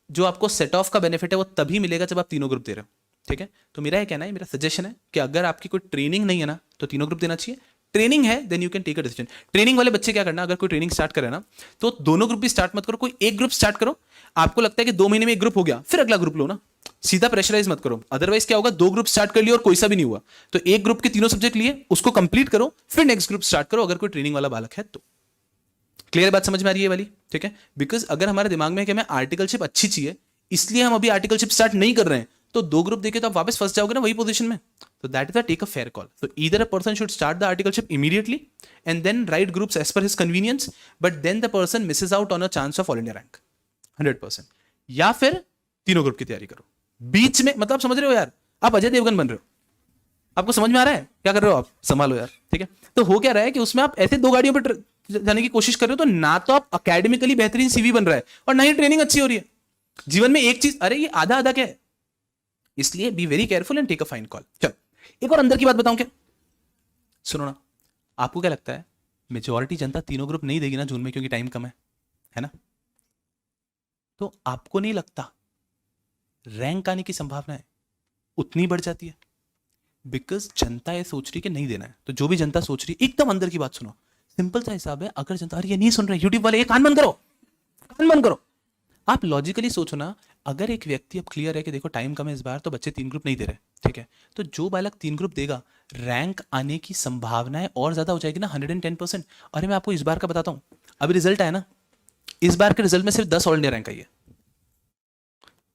Speaker 1: जो आपको सेट ऑफ का बेनिफिट है वो तभी मिलेगा जब आप 3 ग्रुप दे रहे हो, ठीक है। तो मेरा ये कहना है, मेरा सजेशन है कि अगर आपकी कोई ट्रेनिंग नहीं है ना तो 3 ग्रुप देना चाहिए। ट्रेनिंग है then you can take a decision. Training वाले बच्चे क्या करना, अगर कोई ट्रेनिंग स्टार्ट करे ना तो दोनों ग्रुप भी स्टार्ट मत करो, कोई एक ग्रुप स्टार्ट करो। आपको लगता है कि 2 महीने में एक ग्रुप हो गया, फिर अगला ग्रुप लो ना, सीधा प्रेशराइज मत करो। अदरवाइज क्या होगा, 2 ग्रुप स्टार्ट कर लिए और कोई सा भी नहीं हुआ, तो एक ग्रुप के 3 सब्जेक्ट लिए उसको कंप्लीट करो, फिर नेक्स्ट ग्रुप स्टार्ट करो अगर कोई ट्रेनिंग वाला बालक है तो। क्लियर बात समझ में आ रही है वाली, ठीक है। बिकॉज अगर हमारे दिमाग में है कि हमें आर्टिकलशिप अच्छी चाहिए इसलिए हम अभी आर्टिकलशिप स्टार्ट नहीं कर रहे हैं, तो 2 ग्रुप देखे तो आप वापस फंस जाओगे ना वही पोजीशन में। तो that is take a fair call. So either a person should start the articleship immediately and then write groups as per his convenience, but then the person misses out on a chance of all India rank 100%। या फिर 3 group की तैयारी करो बीच में, मतलब समझ रहे हो यार, आप अजय देवगन बन रहे हो, आपको समझ में आ रहा है क्या कर रहे हो आप, संभालो यार, ठीक है। तो हो क्या रहा है कि उसमें आप ऐसे 2 गाड़ियों पर जाने की कोशिश कर रहे हो, तो ना तो आप अकेडमिकली बेहतरीन सीवी बन रहा है और ना ही ट्रेनिंग अच्छी हो रही है। जीवन में एक चीज, अरे ये आधा आधा क्या है, इसलिए be very careful and take a fine call. चलो एक और अंदर की बात बताऊं क्या, सुनो ना। आपको क्या लगता है मेजॉरिटी जनता 3 ग्रुप नहीं देगी ना जून में, क्योंकि टाइम कम है ना। तो आपको नहीं लगता रैंक आने की संभावना है उतनी बढ़ जाती है, बिकॉज जनता ये सोच रही कि नहीं देना है। तो जो भी जनता सोच रही है, एकदम अंदर की बात सुनो, सिंपल सा हिसाब है। अगर जनता, अरे ये नहीं सुन रहे यूट्यूब वाले, ये कान बंद करो, कान बंद करो। आप लॉजिकली सोचो ना, अगर एक व्यक्ति अब क्लियर है कि देखो टाइम कम है इस बार, तो बच्चे 3 ग्रुप नहीं दे रहे, ठीक है, तो जो बालक 3 ग्रुप देगा रैंक आने की संभावनाएं और ज्यादा हो जाएगी ना, 110%। अरे मैं आपको इस बार का बताता हूं, अभी रिजल्ट आया ना, इस बार के रिजल्ट में सिर्फ 10 ऑल इंडिया रैंक आई है,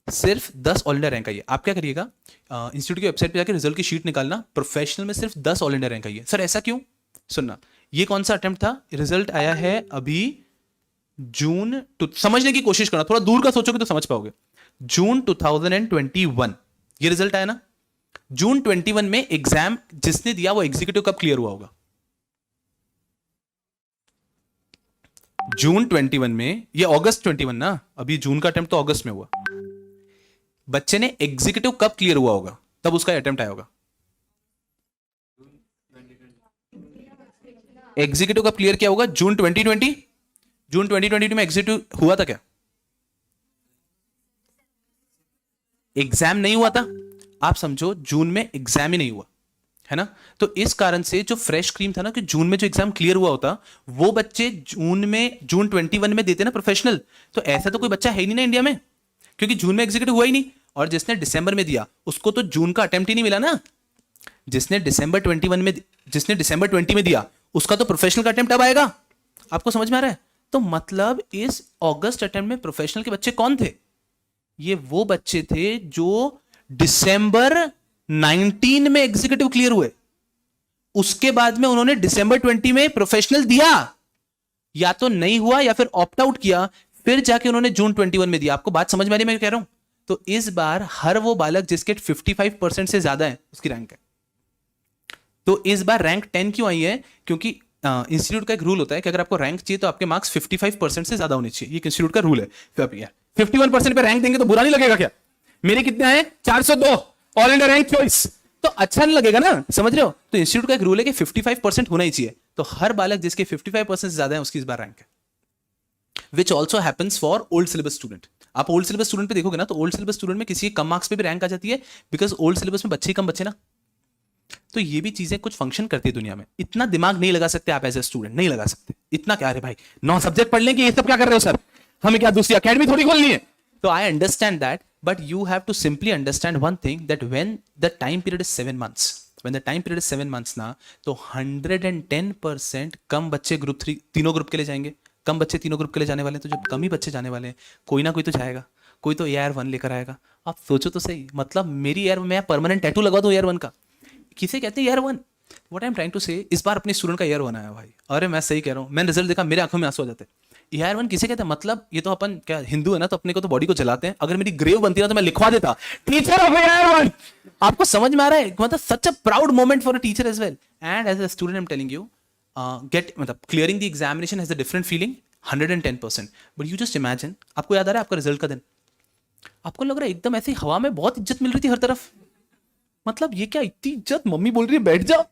Speaker 1: सिर्फ 10 ऑल इंडिया रैंक आई है। आप क्या करिएगा, इंस्टीट्यूट की वेबसाइट पे जाकर रिजल्ट की शीट निकालना, प्रोफेशनल में सिर्फ 10 ऑल इंडिया रैंक आई है। सर ऐसा क्यों, सुनना, ये कौन सा अटेम्प्ट था, रिजल्ट आया है अभी जून, समझने की कोशिश करना, थोड़ा दूर का सोचोगे तो समझ पाओगे। जून 2021 ये रिजल्ट आया ना। जून 21 में एग्जाम जिसने दिया वो एग्जीक्यूटिव कब क्लियर हुआ होगा, जून 21 में, ये अगस्त 21 ना, अभी जून का अटेम्प्ट तो अगस्त में हुआ। बच्चे ने एग्जीक्यूटिव कब क्लियर हुआ होगा, तब उसका अटेम्प्ट आया होगा। एग्जीक्यूटिव कब क्लियर किया होगा, जून 2020। जून 2022 में एग्जीक्यूटिव हुआ था क्या, एग्जाम नहीं हुआ था। आप समझो जून में एग्जाम ही नहीं हुआ है ना, तो इस कारण से जो फ्रेश क्रीम था ना, कि जून में जो एग्जाम क्लियर हुआ होता वो बच्चे जून 21 में देते ना प्रोफेशनल। तो ऐसा तो कोई बच्चा है ही नहीं ना इंडिया में, क्योंकि जून में एग्जीक्यूटिव हुआ ही नहीं। और जिसने दिसंबर में दिया उसको तो जून का अटेम्प्ट ही नहीं मिला ना। जिसने दिसंबर 20 में दिया उसका तो प्रोफेशनल का अटेम्प्ट अब आएगा। आपको समझ में आ रहा है, तो मतलब इस अगस्त अटेम्प्ट में प्रोफेशनल के बच्चे कौन थे, ये वो बच्चे थे जो दिसंबर 19 में एग्जीक्यूटिव क्लियर हुए, उसके बाद में उन्होंने दिसंबर 20 में प्रोफेशनल दिया, या तो नहीं हुआ या फिर ऑप्ट आउट किया, फिर जाके उन्होंने जून 21 में दिया। आपको बात समझ में आ रही है मैं कह रहा हूं। तो इस बार हर वो बालक जिसके 55% से ज्यादा है उसकी रैंक है। तो इस बार रैंक 10 क्यों आई है, क्योंकि इंस्टीट्यूट का एक रूल होता है कि अगर आपको रैंक चाहिए तो आपके मार्क्स 55% से ज्यादा होने चाहिए। ये इंस्टीट्यूट का रूल है। 51% पे रैंक देंगे तो बुरा नहीं लगेगा क्या, मेरे कितने आए 402 ऑल इंडिया रैंक चॉइस, तो अच्छा नहीं लगेगा ना, समझ रहे हो। तो इंस्टीट्यूट का एक रूल है कि 55% होना ही चाहिए। तो हर बालक जिसके 55% से ज्यादा है उसकी इस बार रैंक है, which also happens for old syllabus student. आप ओल्ड सिलेबस स्टूडेंट पे देखोगे ना, तो ओल्ड सिलेबस स्टूडेंट में किसी कम मार्क्स पे भी रैंक आ जाती है, बिकॉज ओल्ड सिलेबस में बच्चे ही कम बच्चे ना। तो ये भी चीजें कुछ फंक्शन करती है दुनिया में। इतना दिमाग नहीं लगा सकते आप एज ए स्टूडेंट, नहीं लगा सकते इतना। क्या रे भाई 9 सब्जेक्ट पढ़ लेंगे, ये सब क्या कर रहे हो सर, हमें क्या दूसरी अकेडमी थोड़ी खोलनी है। तो I understand that, but you have to simply understand one thing, that when the time period is 7 months, when the time period is 7 months ना, तो 110% कम बच्चे ग्रुप 3 तीनों ग्रुप के लिए जाएंगे। कम बच्चे तीनों ग्रुप के लिए जाने वाले हैं, तो जब कम ही बच्चे जाने वाले हैं, कोई ना कोई तो जाएगा। कोई तो AR1 लेकर आएगा। आप सोचो तो सही, मतलब मेरी AR, मैं परमानेंट टैटू लगा दूं AR1 का, किसे कहते हैं AR1? What I am trying to say, इस बार अपने स्टूडेंट का AR1 आया भाई, अरे मैं सही कह रहा हूँ, मैंने रिजल्ट देखा मेरे आंखों में आंसू आ जाते हैं। AR1 किसे कहते हैं? मतलब ये तो अपन क्या हिंदू है ना, तो अपने को तो बॉडी को जलाते हैं, अगर मेरी ग्रेव बनती है तो मैं लिखवा देता टीचर ऑफ AR1। आपको समझ में आ रहा है? मतलब such a proud moment for a teacher as well, and as a student I am telling you, get मतलब clearing the examination has a different feeling 110%। But you just imagine, आपको याद आ रहा है आपका रिजल्ट का दिन, आपको लग रहा है एकदम ऐसी हवा में बहुत इज्जत मिल रही थी हर तरफ, मतलब ये क्या इतनी इज्जत, मम्मी बोल रही है बैठ जा,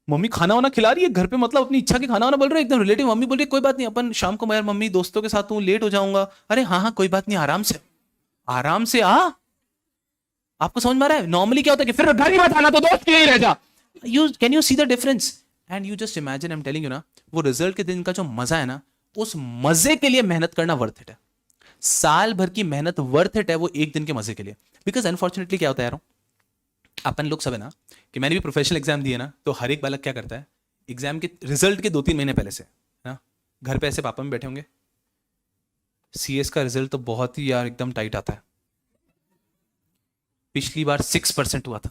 Speaker 1: मम्मी खाना वाना खिला रही है घर पे, मतलब अपनी इच्छा के खाना वाना बोल रहे हैं एकदम रिलेटिव, मम्मी बोल रही है कोई बात नहीं अपन शाम को, मैं मम्मी दोस्तों के साथ हूँ लेट हो जाऊंगा, अरे हाँ हाँ कोई बात नहीं, आराम से आराम से आ। आपको समझ में आ रहा है? नॉर्मली क्या होता है कि फिर घर ही मत आना तो दोस्त के ही रह जा। You can you see the difference? And you just imagine, I am telling you ना, वो रिजल्ट के दिन का जो मजा है ना, उस मजे के लिए मेहनत करना वर्थ इट है। साल भर की मेहनत वर्थ इट है वो एक दिन के मजे के लिए। बिकॉज अनफॉर्चुनेटली क्या होता है यार, अपन लोग सब है ना, कि मैंने भी प्रोफेशनल एग्जाम दिए ना, तो हर एक बालक क्या करता है, एग्जाम के रिजल्ट के 2-3 महीने पहले से ना घर पे ऐसे पापा में बैठे होंगे, CS का रिजल्ट तो बहुत ही यार एकदम टाइट आता है, पिछली बार 6% हुआ था,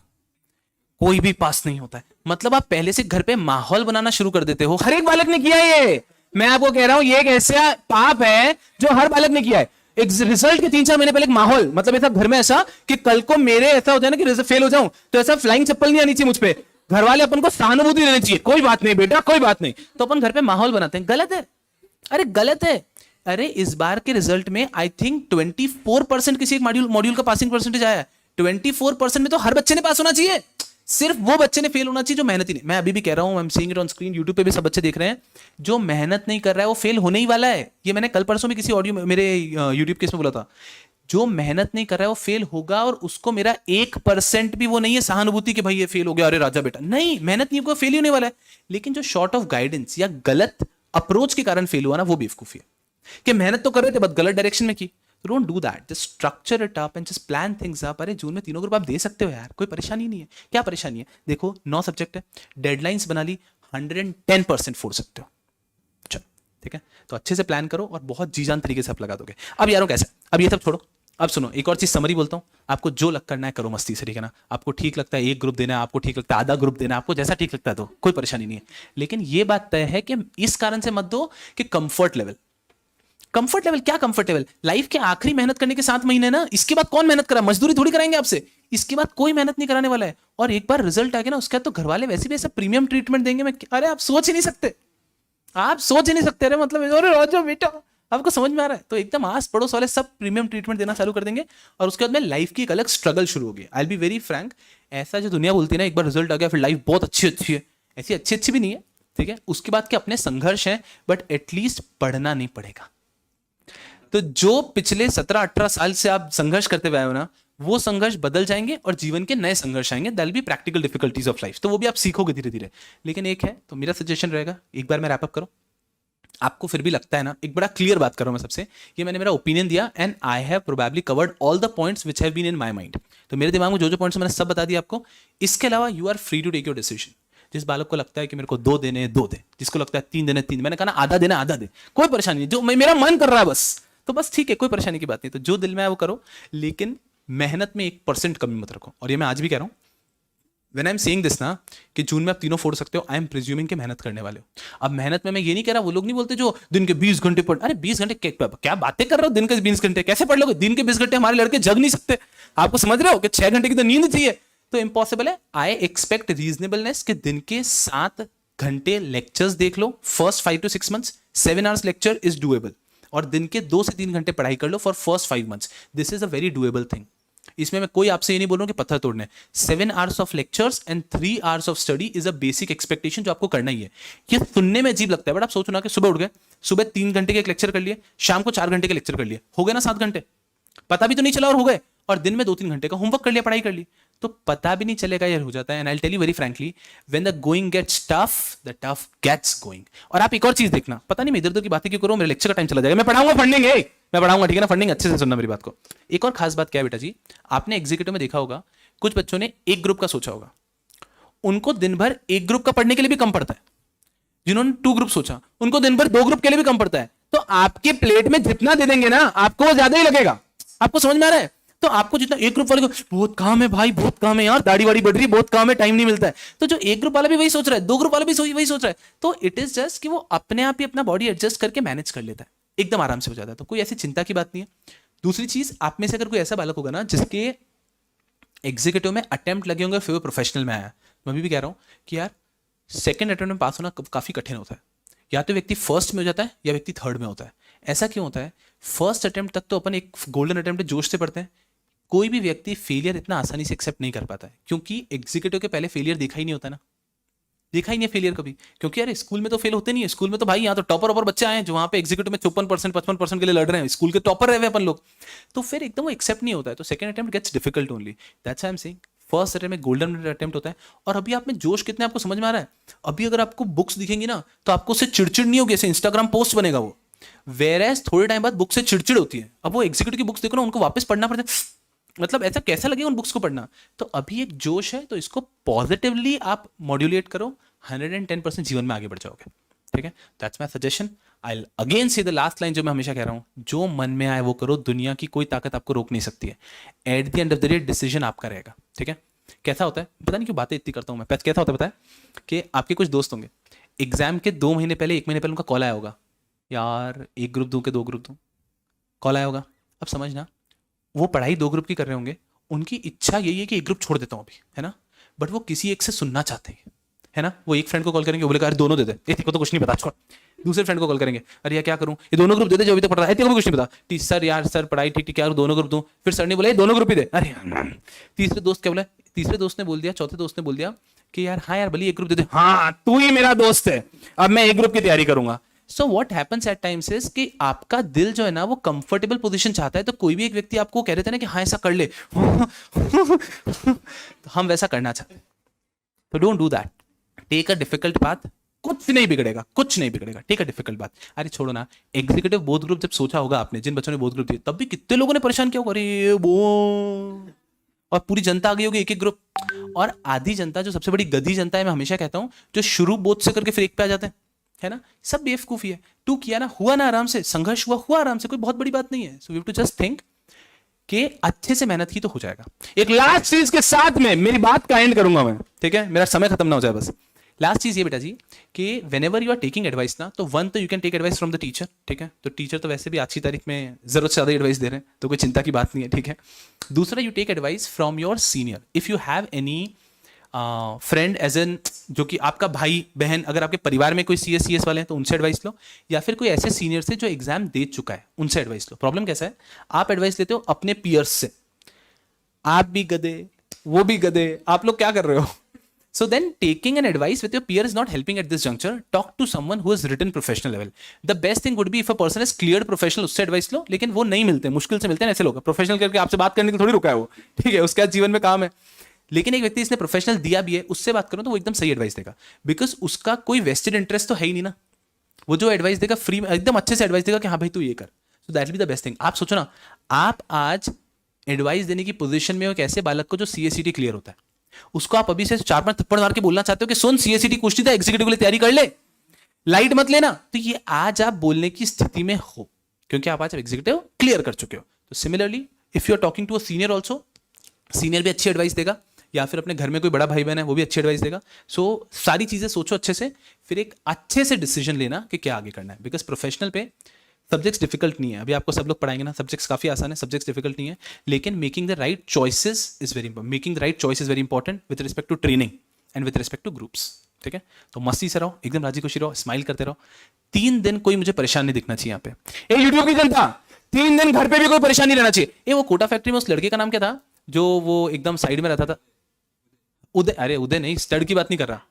Speaker 1: कोई भी पास नहीं होता है। मतलब आप पहले से घर पे माहौल बनाना शुरू कर देते हो। हर एक बालक ने किया ये, मैं आपको कह रहा हूं, ये एक ऐसा पाप है जो हर बालक ने किया है। एक रिजल्ट के 3-4 महीने पहले एक माहौल, मतलब ऐसा घर में ऐसा कि कल को मेरे ऐसा हो जाए ना कि रिजल्ट फेल हो जाऊं तो ऐसा फ्लाइंग चप्पल नहीं आनी चाहिए मुझ पे, घर वाले अपन को सहानुभूति देनी चाहिए, कोई बात नहीं बेटा कोई बात नहीं, तो अपन घर पे माहौल बनाते हैं। गलत है, अरे गलत है। अरे इस बार के रिजल्ट में आई थिंक 24% किसी एक मॉड्यूल का पासिंग परसेंटेज आया है। 24% में तो हर बच्चे ने पास होना चाहिए, सिर्फ वो बच्चे ने फेल होना चाहिए जो मेहनत ही नहीं। मैं अभी भी कह रहा हूं, I am seeing it on screen, YouTube पे भी सब बच्चे देख रहे हैं, जो मेहनत नहीं कर रहा है वो फेल होने ही वाला है। ये मैंने कल परसों में किसी ऑडियो मेरे यूट्यूब केस में बोला था, जो मेहनत नहीं कर रहा है वो फेल होगा, और उसको मेरा 1% भी वो नहीं है सहानुभूति कि भाई ये फेल हो गया, अरे राजा बेटा, नहीं, मेहनत नहीं, को फेल ही होने वाला है। लेकिन जो शॉर्ट ऑफ गाइडेंस या गलत अप्रोच के कारण फेल हुआ ना, वो बेवकूफी है कि मेहनत तो कर रहे थे बट गलत डायरेक्शन में की। Don't do that, just structure it up and just plan things up. अरे जून में 3 ग्रुप आप दे सकते हो यार, कोई परेशानी नहीं है। क्या परेशानी है? देखो 9 सब्जेक्ट है, डेडलाइंस बना ली, 110% फोड़ सकते हो। चलो ठीक है, तो अच्छे से प्लान करो और बहुत जी जान तरीके से आप लगा दोगे। अब यारों कैसे, अब ये सब छोड़ो, अब सुनो एक और चीज समरी बोलता हूं, आपको जो लग करना है करो मस्ती से, ठीक है ना। आपको ठीक लगता है एक ग्रुप देना है, आपको ठीक लगता है आधा ग्रुप देना है, आपको जैसा ठीक लगता है तो कोई परेशानी नहीं है। लेकिन ये बात तय है कि इस कारण से मत दो कि कंफर्ट लेवल क्या कंफर्ट लेवल, लाइफ के आखिरी मेहनत करने के 7 महीने ना, इसके बाद कौन मेहनत करा, मजदूरी थोड़ी कराएंगे आपसे, इसके बाद कोई मेहनत नहीं कराने वाला है। और एक बार रिजल्ट आ गया ना, उसके बाद तो घर वाले वैसे भी ऐसा प्रीमियम ट्रीटमेंट देंगे, मैं अरे आप सोच ही नहीं सकते, आप सोच ही नहीं सकते। अरे मतलब अरे राजा बेटा, आपको समझ में आ रहा है? तो एकदम आस पड़ोस वाले सब प्रीमियम ट्रीटमेंट देना चालू कर देंगे, और उसके बाद में लाइफ की एक अलग स्ट्रगल शुरू होगी। I will be very Frank, ऐसा जो दुनिया बोलती है ना एक बार रिजल्ट आ गया फिर लाइफ बहुत अच्छी है, ऐसी अच्छी भी नहीं है, ठीक है। उसके बाद के अपने संघर्ष हैं, बट एटलीस्ट पढ़ना नहीं पड़ेगा। तो जो पिछले 17-18 साल से आप संघर्ष करते हुए आए हो ना, वो संघर्ष बदल जाएंगे और जीवन के नए संघर्ष आएंगे। That will be practical difficulties of life, तो वो भी आप सीखोगे धीरे धीरे। लेकिन एक है, तो मेरा सजेशन रहेगा, एक बार मैं रैप अप करो, आपको फिर भी लगता है ना, एक बड़ा क्लियर बात कर रहा हूं मैं सबसे, ये मैंने मेरा ओपिनियन दिया and I have probably covered all the points which have been in my mind. तो मेरे दिमाग में जो पॉइंट्स मैंने सब बता दिया आपको। इसके अलावा you are free to take your decision. जिस बालक को लगता है कि मेरे को 2 देने 2 दे, जिसको लगता है 3 देने 3, मैंने कहा ना आधा देना आधा दे, कोई परेशानी नहीं, जो मेरा मन कर रहा है बस, तो बस ठीक है, कोई परेशानी की बात नहीं। तो जो दिल में है वो करो, लेकिन मेहनत में 1% कमी मत रखो। और ये मैं आज भी कह रहा हूं, when I am saying this ना, कि जून में आप तीनों फोड़ सकते हो, आई एम प्रिज्यूमिंग के मेहनत करने वाले हो। अब मेहनत में मैं ये नहीं कह रहा, वो लोग नहीं बोलते जो दिन के 20 घंटे पढ़, अरे 20 घंटे क्या बातें कर रहे हो, दिन के 20 घंटे कैसे पढ़ लोगे? दिन के 20 घंटे हमारे लड़के जग नहीं सकते, आपको समझ रहे हो कि 6 घंटे की तो नींद चाहिए, तो इम्पॉसिबल है। आई एक्सपेक्ट रीजनेबलनेस कि दिन के 7 घंटे लेक्चर्स देख लो first 5 to 6 months, 7 hours lecture is doable, और दिन के 2 से 3 घंटे पढ़ाई कर लो for first 5 months। This is a very doable thing. इसमें मैं कोई आपसे ये नहीं बोल रहा हूं कि पत्थर तोड़ने। 7 hours of lectures and 3 hours of study is a basic expectation जो आपको करना ही है। ये सुनने में अजीब लगता है, बट आप सोचो ना कि सुबह उठ गए, सुबह 3 घंटे के एक लेक्चर कर लिए, शाम को 4 घंटे के लेक्चर कर लिए, हो गए ना 7 घंटे, पता भी तो नहीं चला और हो गए। और दिन में 2-3 घंटे का होमवर्क कर लिया, पढ़ाई कर ली, तो पता भी नहीं चलेगा, ये हो जाता है। And I will tell you very frankly, when the going gets tough, the tough gets going. और आप एक और चीज देखना, पता नहीं मैं इधर उधर की बातें क्यों करूं, मेरे लेक्चर का टाइम चला जाएगा, मैं पढ़ाऊंगा फंडिंग है, मैं पढ़ाऊंगा, ठीक है ना, फंडिंग अच्छे से सुनना मेरी बात को। एक और खास बात क्या है बेटा जी, आपने एग्जीक्यूटिव में देखा होगा, कुछ बच्चों ने एक ग्रुप का सोचा होगा, उनको दिन भर एक ग्रुप का पढ़ने के लिए भी कम पड़ता है। जिन्होंने 2 ग्रुप सोचा, उनको दिन भर 2 ग्रुप के लिए भी कम पड़ता है। तो आपके प्लेट में जितना दे देंगे ना, आपको वो ज्यादा ही लगेगा। आपको समझ में आ रहा है? तो आपको जितना एक ग्रुप वाले को बहुत काम है भाई, बहुत काम है यार, दाढ़ी वाड़ी बढ़ रही है, बहुत काम है, टाइम नहीं मिलता है, तो जो एक ग्रुप वाला भी वही सोच रहा है, दो ग्रुप वाला भी वही सोच रहा है, तो इट इज जस्ट कि वो अपने आप ही अपना बॉडी एडजस्ट करके मैनेज कर लेता है, एकदम आराम से हो जाता है, तो कोई ऐसी चिंता की बात नहीं है। दूसरी चीज, आप में से अगर कोई ऐसा बालक होगा ना जिसके एग्जीक्यूटिव में अटेम्प्ट लगे होंगे फिर वो प्रोफेशनल में आया, मैं अभी भी कह रहा हूं कि यार सेकंड अटेम्प्ट में पास होना काफी कठिन होता है, या तो व्यक्ति फर्स्ट में हो जाता है या व्यक्ति थर्ड में होता है। ऐसा क्यों होता है? फर्स्ट अटेम्प्ट तक तो अपन एक गोल्डन अटेम्प्ट जोश से पढ़ते हैं, कोई भी व्यक्ति फेलियर इतना आसानी से एक्सेप्ट नहीं कर पाता है, क्योंकि एग्जीक्यूटिव के पहले फेलियर देखा ही नहीं होता ना, देखा ही नहीं फेलियर कभी, क्योंकि यार स्कूल में तो फेल होते नहीं है, स्कूल में तो भाई यहाँ तो टॉपर ऑपर बच्चे आए हैं जो वहाँ पे एग्जीक्यूटिव में 54% 55% के लिए लड़ रहे हैं, स्कूल के टॉपर रहे हुए अपन लोग, तो फिर एकदम वो एक्सेप्ट नहीं होता है, तो second attempt gets difficult only, that's I am saying first attempt में गोल्डन अटेम्प्ट होता है। और अभी आप में जोश कितने आपको समझ में आ रहा है? अभी अगर आपको बुक्स दिखेंगी ना तो आपको उससे चिड़चिड़ नहीं होगी, ऐसे इंस्टाग्राम पोस्ट बनेगा वो, वेरएज थोड़े टाइम बाद बुक से चिड़चिड़ होती है। अब वो एग्जीक्यूटिव की बुक्स देखो ना, उनको वापस पढ़ना पड़ता है, मतलब ऐसा कैसा लगेगा उन बुक्स को पढ़ना। तो अभी एक जोश है, तो इसको पॉजिटिवली आप मॉड्यूलेट करो, 110% जीवन में आगे बढ़ जाओगे, ठीक है? That's my suggestion. I again से द लास्ट लाइन जो मैं हमेशा कह रहा हूं, जो मन में आए वो करो, दुनिया की कोई ताकत आपको रोक नहीं सकती है। At the end of the day decision आपका रहेगा, ठीक है? कैसा होता है पता नहीं क्यों बातें इतनी करता हूं मैं, कैसा होता है पता है कि आपके कुछ दोस्त होंगे, एग्जाम के 2 महीने पहले 1 महीने पहले उनका कॉल आया होगा, यार एक ग्रुप दूं कि 2 ग्रुप दूं, कॉल आया होगा। अब समझना, वो पढ़ाई 2 ग्रुप की कर रहे होंगे, उनकी इच्छा यही है कि एक ग्रुप छोड़ देता हूं अभी, है ना, बट वो किसी एक से सुनना चाहते हैं, है ना। वो एक फ्रेंड को कॉल करेंगे, वो बोलेगा अरे दोनों दे दे, तेरे को तो कुछ नहीं पता, छोड़। दूसरे फ्रेंड को कॉल करेंगे, अरे यार क्या करूं, ये दोनों ग्रुप दे दे जो अभी तक पढ़ रहा है, तेरे को कुछ नहीं पता। सर यार सर पढ़ाई ठीक ठीक, यार दोनों ग्रुप दूं, फिर सर ने बोला दोनों ग्रुप ही दे, अरे तीसरे दोस्त क्या बोला, तीसरे दोस्त ने बोल दिया, चौथे दोस्त ने बोल दिया कि यार हाँ यार भले एक ग्रुप दे दे, हाँ तू ही मेरा दोस्त है, अब मैं एक ग्रुप की तैयारी करूंगा। So what happens at times is कि आपका दिल जो है ना वो कंफर्टेबल पोजीशन चाहता है, तो कोई भी एक व्यक्ति आपको कह देता है ना कि हाँ ऐसा कर ले तो हम वैसा करना चाहते हैं, तो don't do that, take a difficult path, कुछ नहीं बिगड़ेगा, कुछ नहीं बिगड़ेगा, टेक अ डिफिकल्ट पाथ। अरे छोड़ो ना, एग्जीक्यूटिव बोथ ग्रुप जब सोचा होगा आपने, जिन बच्चों ने बोथ ग्रुप दिए, तब भी कितने लोगों ने परेशान किया होगा, अरे वो, और पूरी जनता आ गई होगी एक एक ग्रुप। और आधी जनता जो सबसे बड़ी गधी जनता है, मैं हमेशा कहता हूं, जो शुरू बोथ से करके फिर एक पे आ जाते हैं, है ना, सब बेवकूफी है। तू किया ना, हुआ ना आराम से, संघर्ष हुआ आराम से, कोई बहुत बड़ी बात नहीं है। So we have to just think कि अच्छे से मेहनत की तो हो जाएगा। एक लास्ट चीज के साथ में मेरी बात का एंड करूंगा मैं, ठीक है, मेरा समय खत्म ना हो जाए बस। लास्ट चीज ये बेटा जी कि whenever you are taking advice ना, तो वन तो you can take advice from the teacher, ठीक है, तो टीचर तो वैसे भी आज की तारीख में जरूरत से ज्यादा एडवाइस दे रहे हैं, तो कोई चिंता की बात नहीं है, ठीक है। दूसरा, you take advice from your senior, if you have any friend as an, जो कि आपका भाई बहन, अगर आपके परिवार में कोई CS वाले हैं तो उनसे एडवाइस लो, या फिर कोई ऐसे सीनियर से जो एग्जाम दे चुका है उनसे एडवाइस लो। प्रॉब्लम कैसा है, आप एडवाइस लेते हो अपने पियर्स से, आप भी गधे वो भी गधे, आप लोग क्या कर रहे हो? So then taking an advice with your peer is not helping at this juncture. Talk to someone who has written professional level. The best thing would be if a person has cleared professional, उससे advice लो, लेकिन वो नहीं मिलते, मुश्किल से मिलते हैं ऐसे लोग। प्रोफेशनल करके आपसे बात करने के थोड़ी रुका है वो, ठीक है, उसके जीवन में काम है। लेकिन एक व्यक्ति इसने प्रोफेशनल दिया भी है, उससे बात करो तो वो एकदम सही एडवाइस देगा, बिकॉज उसका कोई वेस्टेड इंटरेस्ट तो है ही नहीं ना। वो जो एडवाइस देगा फ्री में, एकदम अच्छे से एडवाइस देगा कि हाँ भाई तू ये कर। सो that will be the best thing. आप सोचो ना, आप आज एडवाइस देने की पोजीशन में हो एक ऐसे बालक को जो CACT क्लियर होता है, उसको आप अभी से 4-5 थप्पड़ मार के बोलना चाहते हो कि सुन CACT कुछ नहीं था, एग्जीक्यूटिव के लिए तैयारी कर ले, लाइट मत लेना, तो ये आज आप बोलने की स्थिति में हो, क्योंकि आप आज एग्जीक्यूटिव क्लियर कर चुके हो। तो similarly if you are talking to a senior also, senior भी अच्छी एडवाइस देगा, या फिर अपने घर में कोई बड़ा भाई बहन है वो भी अच्छी एडवाइस देगा। सो सारी चीजें सोचो अच्छे से, फिर एक अच्छे से डिसीजन लेना कि क्या आगे करना है, बिकॉज प्रोफेशनल पे सब्जेक्ट्स डिफिकल्ट नहीं है। अभी आपको सब लोग पढ़ाएंगे ना, सब्जेक्ट्स काफी आसान है, सब्जेक्ट्स डिफिकल्ट नहीं है, लेकिन making the right choices is very important, making the right choice is very important with respect to training and with respect to groups, ठीक है। तो मस्ती से रहो, एकदम राजी खुशी रहो, स्माइल करते रहो। 3 दिन कोई मुझे परेशान नहीं दिखना चाहिए यहाँ पे। ए यूट्यूब की जनता, 3 दिन घर पे भी कोई परेशान नहीं रहना चाहिए। ए वो कोटा फैक्ट्री में उस लड़के का नाम क्या था जो वो एकदम साइड में रहता था? उदय, अरे उदय नहीं, स्टड की बात नहीं कर रहा,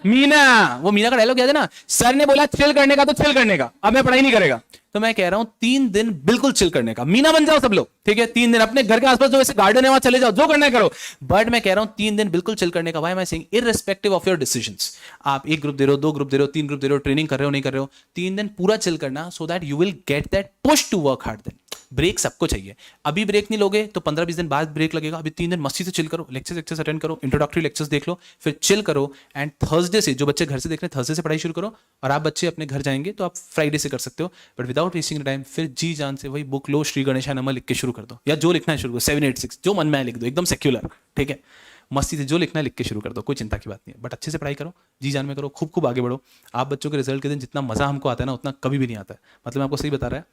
Speaker 1: मीना। वो मीना का डायलॉग याद है ना, सर ने बोला चिल करने का तो चिल करने का, अब मैं पढ़ाई नहीं करेगा। तो मैं कह रहा हूं 3 दिन बिल्कुल चिल करने का, मीना बन जाओ सब लोग, ठीक है। 3 दिन अपने घर के आसपास जो ऐसे गार्डन है वहां चले जाओ, जो करना है करो, बट मैं कह रहा हूं 3 दिन बिल्कुल चिल करने का। Why am I saying irrespective of your decisions, आप 1 ग्रुप दे रहे हो, 2 ग्रुप दे रहे हो, 3 ग्रुप दे रहे हो, ट्रेनिंग कर रहे हो नहीं कर रहे हो, 3 दिन पूरा चिल करना, so that you will get that push to work hard. Then break सबको चाहिए। अभी ब्रेक नहीं लोगे तो 15-20 दिन बाद ब्रेक लगेगा। अभी 3 दिन मस्ती से चिल करो, लेक्चर्स अटेंड करो, इंट्रोडक्टरी लेक्चर्स देख लो, फिर चिल करो। एंड थर्सडे से, जो बच्चे घर से देख रहे हैं, थर्सडे से पढ़ाई शुरू करो। और आप बच्चे अपने घर जाएंगे तो आप फ्राइडे से कर सकते हो, बट विदाउट वेस्टिंग टाइम फिर जी जान से वही बुक लो, श्री गणेशाय नमः लिख के शुरू कर दो, या जो लिखना है शुरू करो, 786 जो मन में आए लिख दो, एकदम सेक्युलर, ठीक है। मस्ती से जो लिखना है लिख के शुरू कर दो, कोई चिंता की बात नहीं है। बट अच्छे से पढ़ाई करो, जी जान में करो, खूब खूब आगे बढ़ो। आप बच्चों के रिजल्ट के दिन जितना मजा हमको आता है ना, उतना कभी भी नहीं आता है। मतलब मैं आपको सही बता रहा है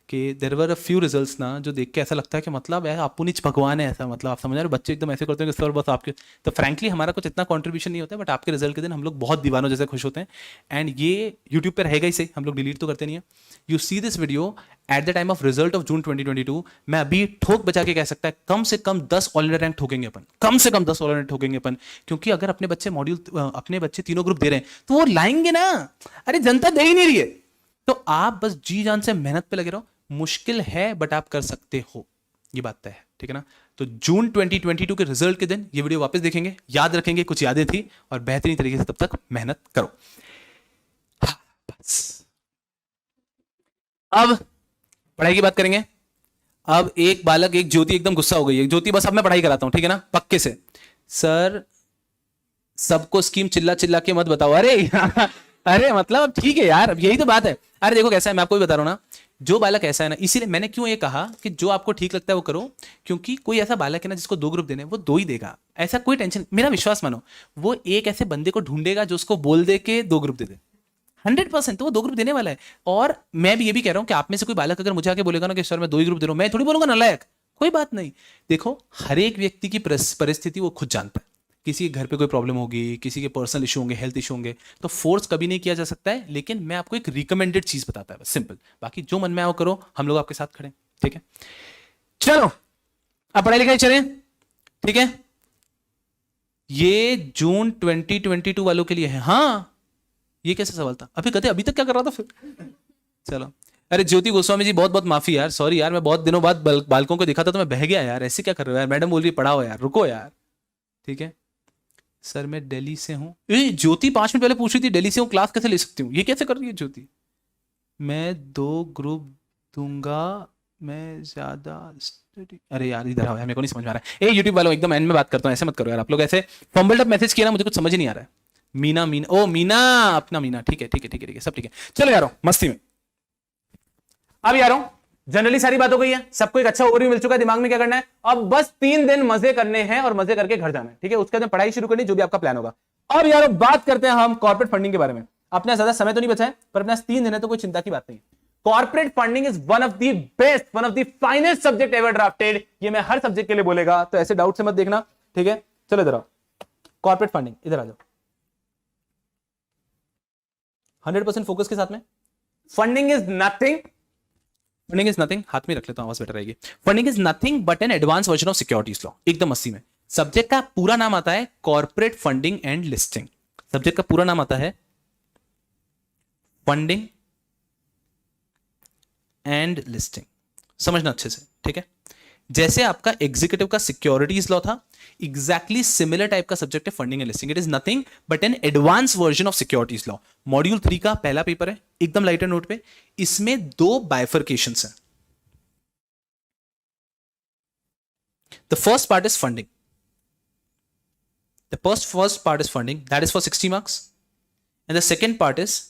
Speaker 1: कि there were a few results ना, जो देख के ऐसा लगता है कि मतलब आपू नीच भगवान है, ऐसा मतलब आप समझ रहे हो, बच्चे एकदम ऐसे करते हैं कि सर बस आपके, तो फ्रैंकली हमारा कुछ इतना कॉन्ट्रीब्यूशन नहीं होता है, बट आपके रिजल्ट के दिन हम लोग बहुत दीवानों जैसे खुश होते हैं। एंड ये यूट्यूब पर रहेगा ही सही, हम लोग डिलीट तो करते नहीं है। You see this video at the time of result of June 2022। मैं अभी ठोक बचा के कह सकता है कम से कम 10 ऑल इंडिया रैंक ठोकेंगे अपन, कम से कम 10 ऑल इंडिया ठोकेंगे अपन। क्योंकि अगर अपने बच्चे मॉड्यूल, अपने बच्चे तीनों ग्रुप दे रहे हैं तो वो लाएंगे ना, अरे जनता दे ही नहीं रही है। तो आप बस जी जान से मेहनत पे लगे रहो। मुश्किल है बट आप कर सकते हो, ये बात तय है, ठीक है ना। तो जून 2022 के रिजल्ट के दिन ये वीडियो वापस देखेंगे, याद रखेंगे कुछ यादें थी, और बेहतरीन तरीके से तब तक मेहनत करो। हाँ, बस अब पढ़ाई की बात करेंगे। अब एक बालक, एक ज्योति एकदम गुस्सा हो गई है। ज्योति बस अब मैं पढ़ाई कराता हूं, ठीक है ना, पक्के से। सर सबको स्कीम चिल्ला चिल्ला के मत बताओ। अरे अरे मतलब ठीक है यार, अब यही तो बात है। अरे देखो कैसा है, मैं आपको भी बता रहा हूं ना, जो बालक ऐसा है ना, इसीलिए मैंने क्यों ये कहा कि जो आपको ठीक लगता है वो करो। क्योंकि कोई ऐसा बालक है ना जिसको 2 ग्रुप देने, वो 2 ही देगा, ऐसा कोई टेंशन, मेरा विश्वास मानो। वो एक ऐसे बंदे को ढूंढेगा जो उसको बोल दे के 2 ग्रुप दे दे, 100%। तो वो 2 ग्रुप देने वाला है। और मैं भी ये भी कह रहा हूं कि आप में से कोई बालक अगर मुझे आके बोलेगा ना कि सर मैं 2 ही ग्रुप दे रहा हूं, मैं थोड़ी बोलूंगा नालायक, कोई बात नहीं। देखो हर एक व्यक्ति की परिस्थिति वो खुद जानता है। किसी के घर पे कोई प्रॉब्लम होगी, किसी के पर्सनल इशू होंगे, हेल्थ इशू होंगे, तो फोर्स कभी नहीं किया जा सकता है। लेकिन मैं आपको एक रिकमेंडेड चीज बताता है, बस सिंपल। बाकी जो मन में आओ करो, हम लोग आपके साथ खड़े हैं, ठीक है। चलो अब पढ़ाई लिखाई चलें, ठीक है। ये जून 2022 वालों के लिए है। हाँ, ये कैसा सवाल था? अभी कहते अभी तक क्या कर रहा था फिर? चलो, अरे ज्योति गोस्वामी जी बहुत बहुत माफी यार, सॉरी यार, मैं बहुत दिनों बाद बालकों को देखा था तो मैं बह गया यार। ऐसे क्या कर रहे हो यार, मैडम बोल रही पढ़ाओ यार, रुको यार, ठीक है। सर मैं दिल्ली से हूँ। ज्योति 5 मिनट पहले पूछ रही थी दिल्ली से हूँ, क्लास कैसे ले सकती हूँ? ये कैसे कर रही है ज्योति? मैं 2 ग्रुप दूंगा, मैं ज्यादा स्टडी। अरे यार इधर आओ यार, मेरे को नहीं समझ में आ रहा है। ए यूट्यूब वालों, एकदम एंड में बात करता हूँ, ऐसे मत करो यार आप लोग। ऐसे फंबल्ड अप मैसेज किया ना, मुझे कुछ समझ ही नहीं आ रहा है। मीना, मीना, ओ मीना, अपना मीना, ठीक है ठीक है ठीक है ठीक है, सब ठीक है। चलो यारो मस्ती में। अब यारो जनरली सारी बात हो गई है, सबको एक अच्छा ओवरव्यू मिल चुका है, दिमाग में क्या करना है अब, बस 3 दिन मजे करने हैं और मजे करके घर जाना है, ठीक है। उसके बाद पढ़ाई शुरू करनी, जो भी आपका प्लान होगा। अब यारो बात करते हैं हम कॉर्पोरेट फंडिंग के बारे में। अपना ज्यादा समय तो नहीं बचा है, पर अपना 3 दिन है तो कोई चिंता की बात नहीं। Corporate funding is one of the best, one of the finest subject ever drafted. ये मैं हर सब्जेक्ट के लिए बोलेगा, तो ऐसे डाउट से मत देखना, ठीक है। चलो इधर आओ, कॉर्पोरेट फंडिंग, इधर आ जाओ। 100% फोकस के साथ में। Funding is nothing, funding is nothing, हाथ में रख लेता हूं, आवाज बेटर रहेगी। Funding is nothing but an advance version of securities law. एकदम 80 में। सब्जेक्ट का पूरा नाम आता है corporate funding and listing. Subject का पूरा नाम आता है फंडिंग एंड लिस्टिंग। समझना अच्छे से, ठीक है। जैसे आपका एग्जीक्यूटिव का सिक्योरिटीज लॉ था, एग्जैक्टली सिमिलर टाइप का सब्जेक्ट है funding and listing. It is nothing but an advance version of securities law. Module 3 का पहला पेपर है, एकदम लाइटर नोट पे। इसमें 2 बाइफर्केशंस हैं। The first part is funding, the first part is funding, that is for 60 marks, and the second part is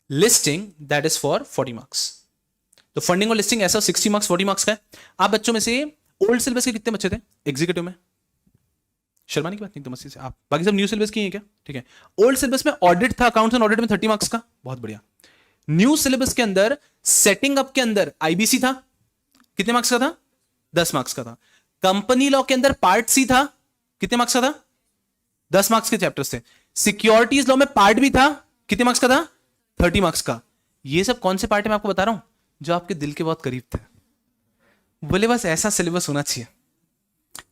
Speaker 1: listing, that is for 40 marks. तो funding और listing ऐसा 60 मार्क्स 40 मार्क्स का है। आप बच्चों में से ओल्ड सिलेबस के कितने बच्चे थे एग्जीक्यूटिव में? शर्माने की बात नहीं, एकदम मस्ती से। आप बाकी सब न्यू सिलेबस की हैं क्या? ठीक है। ओल्ड सिलेबस में ऑडिट था, अकाउंट्स एंड ऑडिट में 30 मार्क्स का, बहुत बढ़िया। न्यू सिलेबस के अंदर सेटिंग अप के अंदर आईबीसी था, कितने मार्क्स का था? 10 मार्क्स का था। कंपनी लॉ के अंदर पार्ट सी था, कितने मार्क्स का था? 10 मार्क्स के चैप्टर्स थे। सिक्योरिटीज लॉ में पार्ट बी था, कितने मार्क्स का था? 30 मार्क्स का। ये सब कौन से पार्ट है मैं आपको बता रहा हूं, जो आपके दिल के बहुत करीब थे। बोले बस ऐसा सिलेबस होना चाहिए।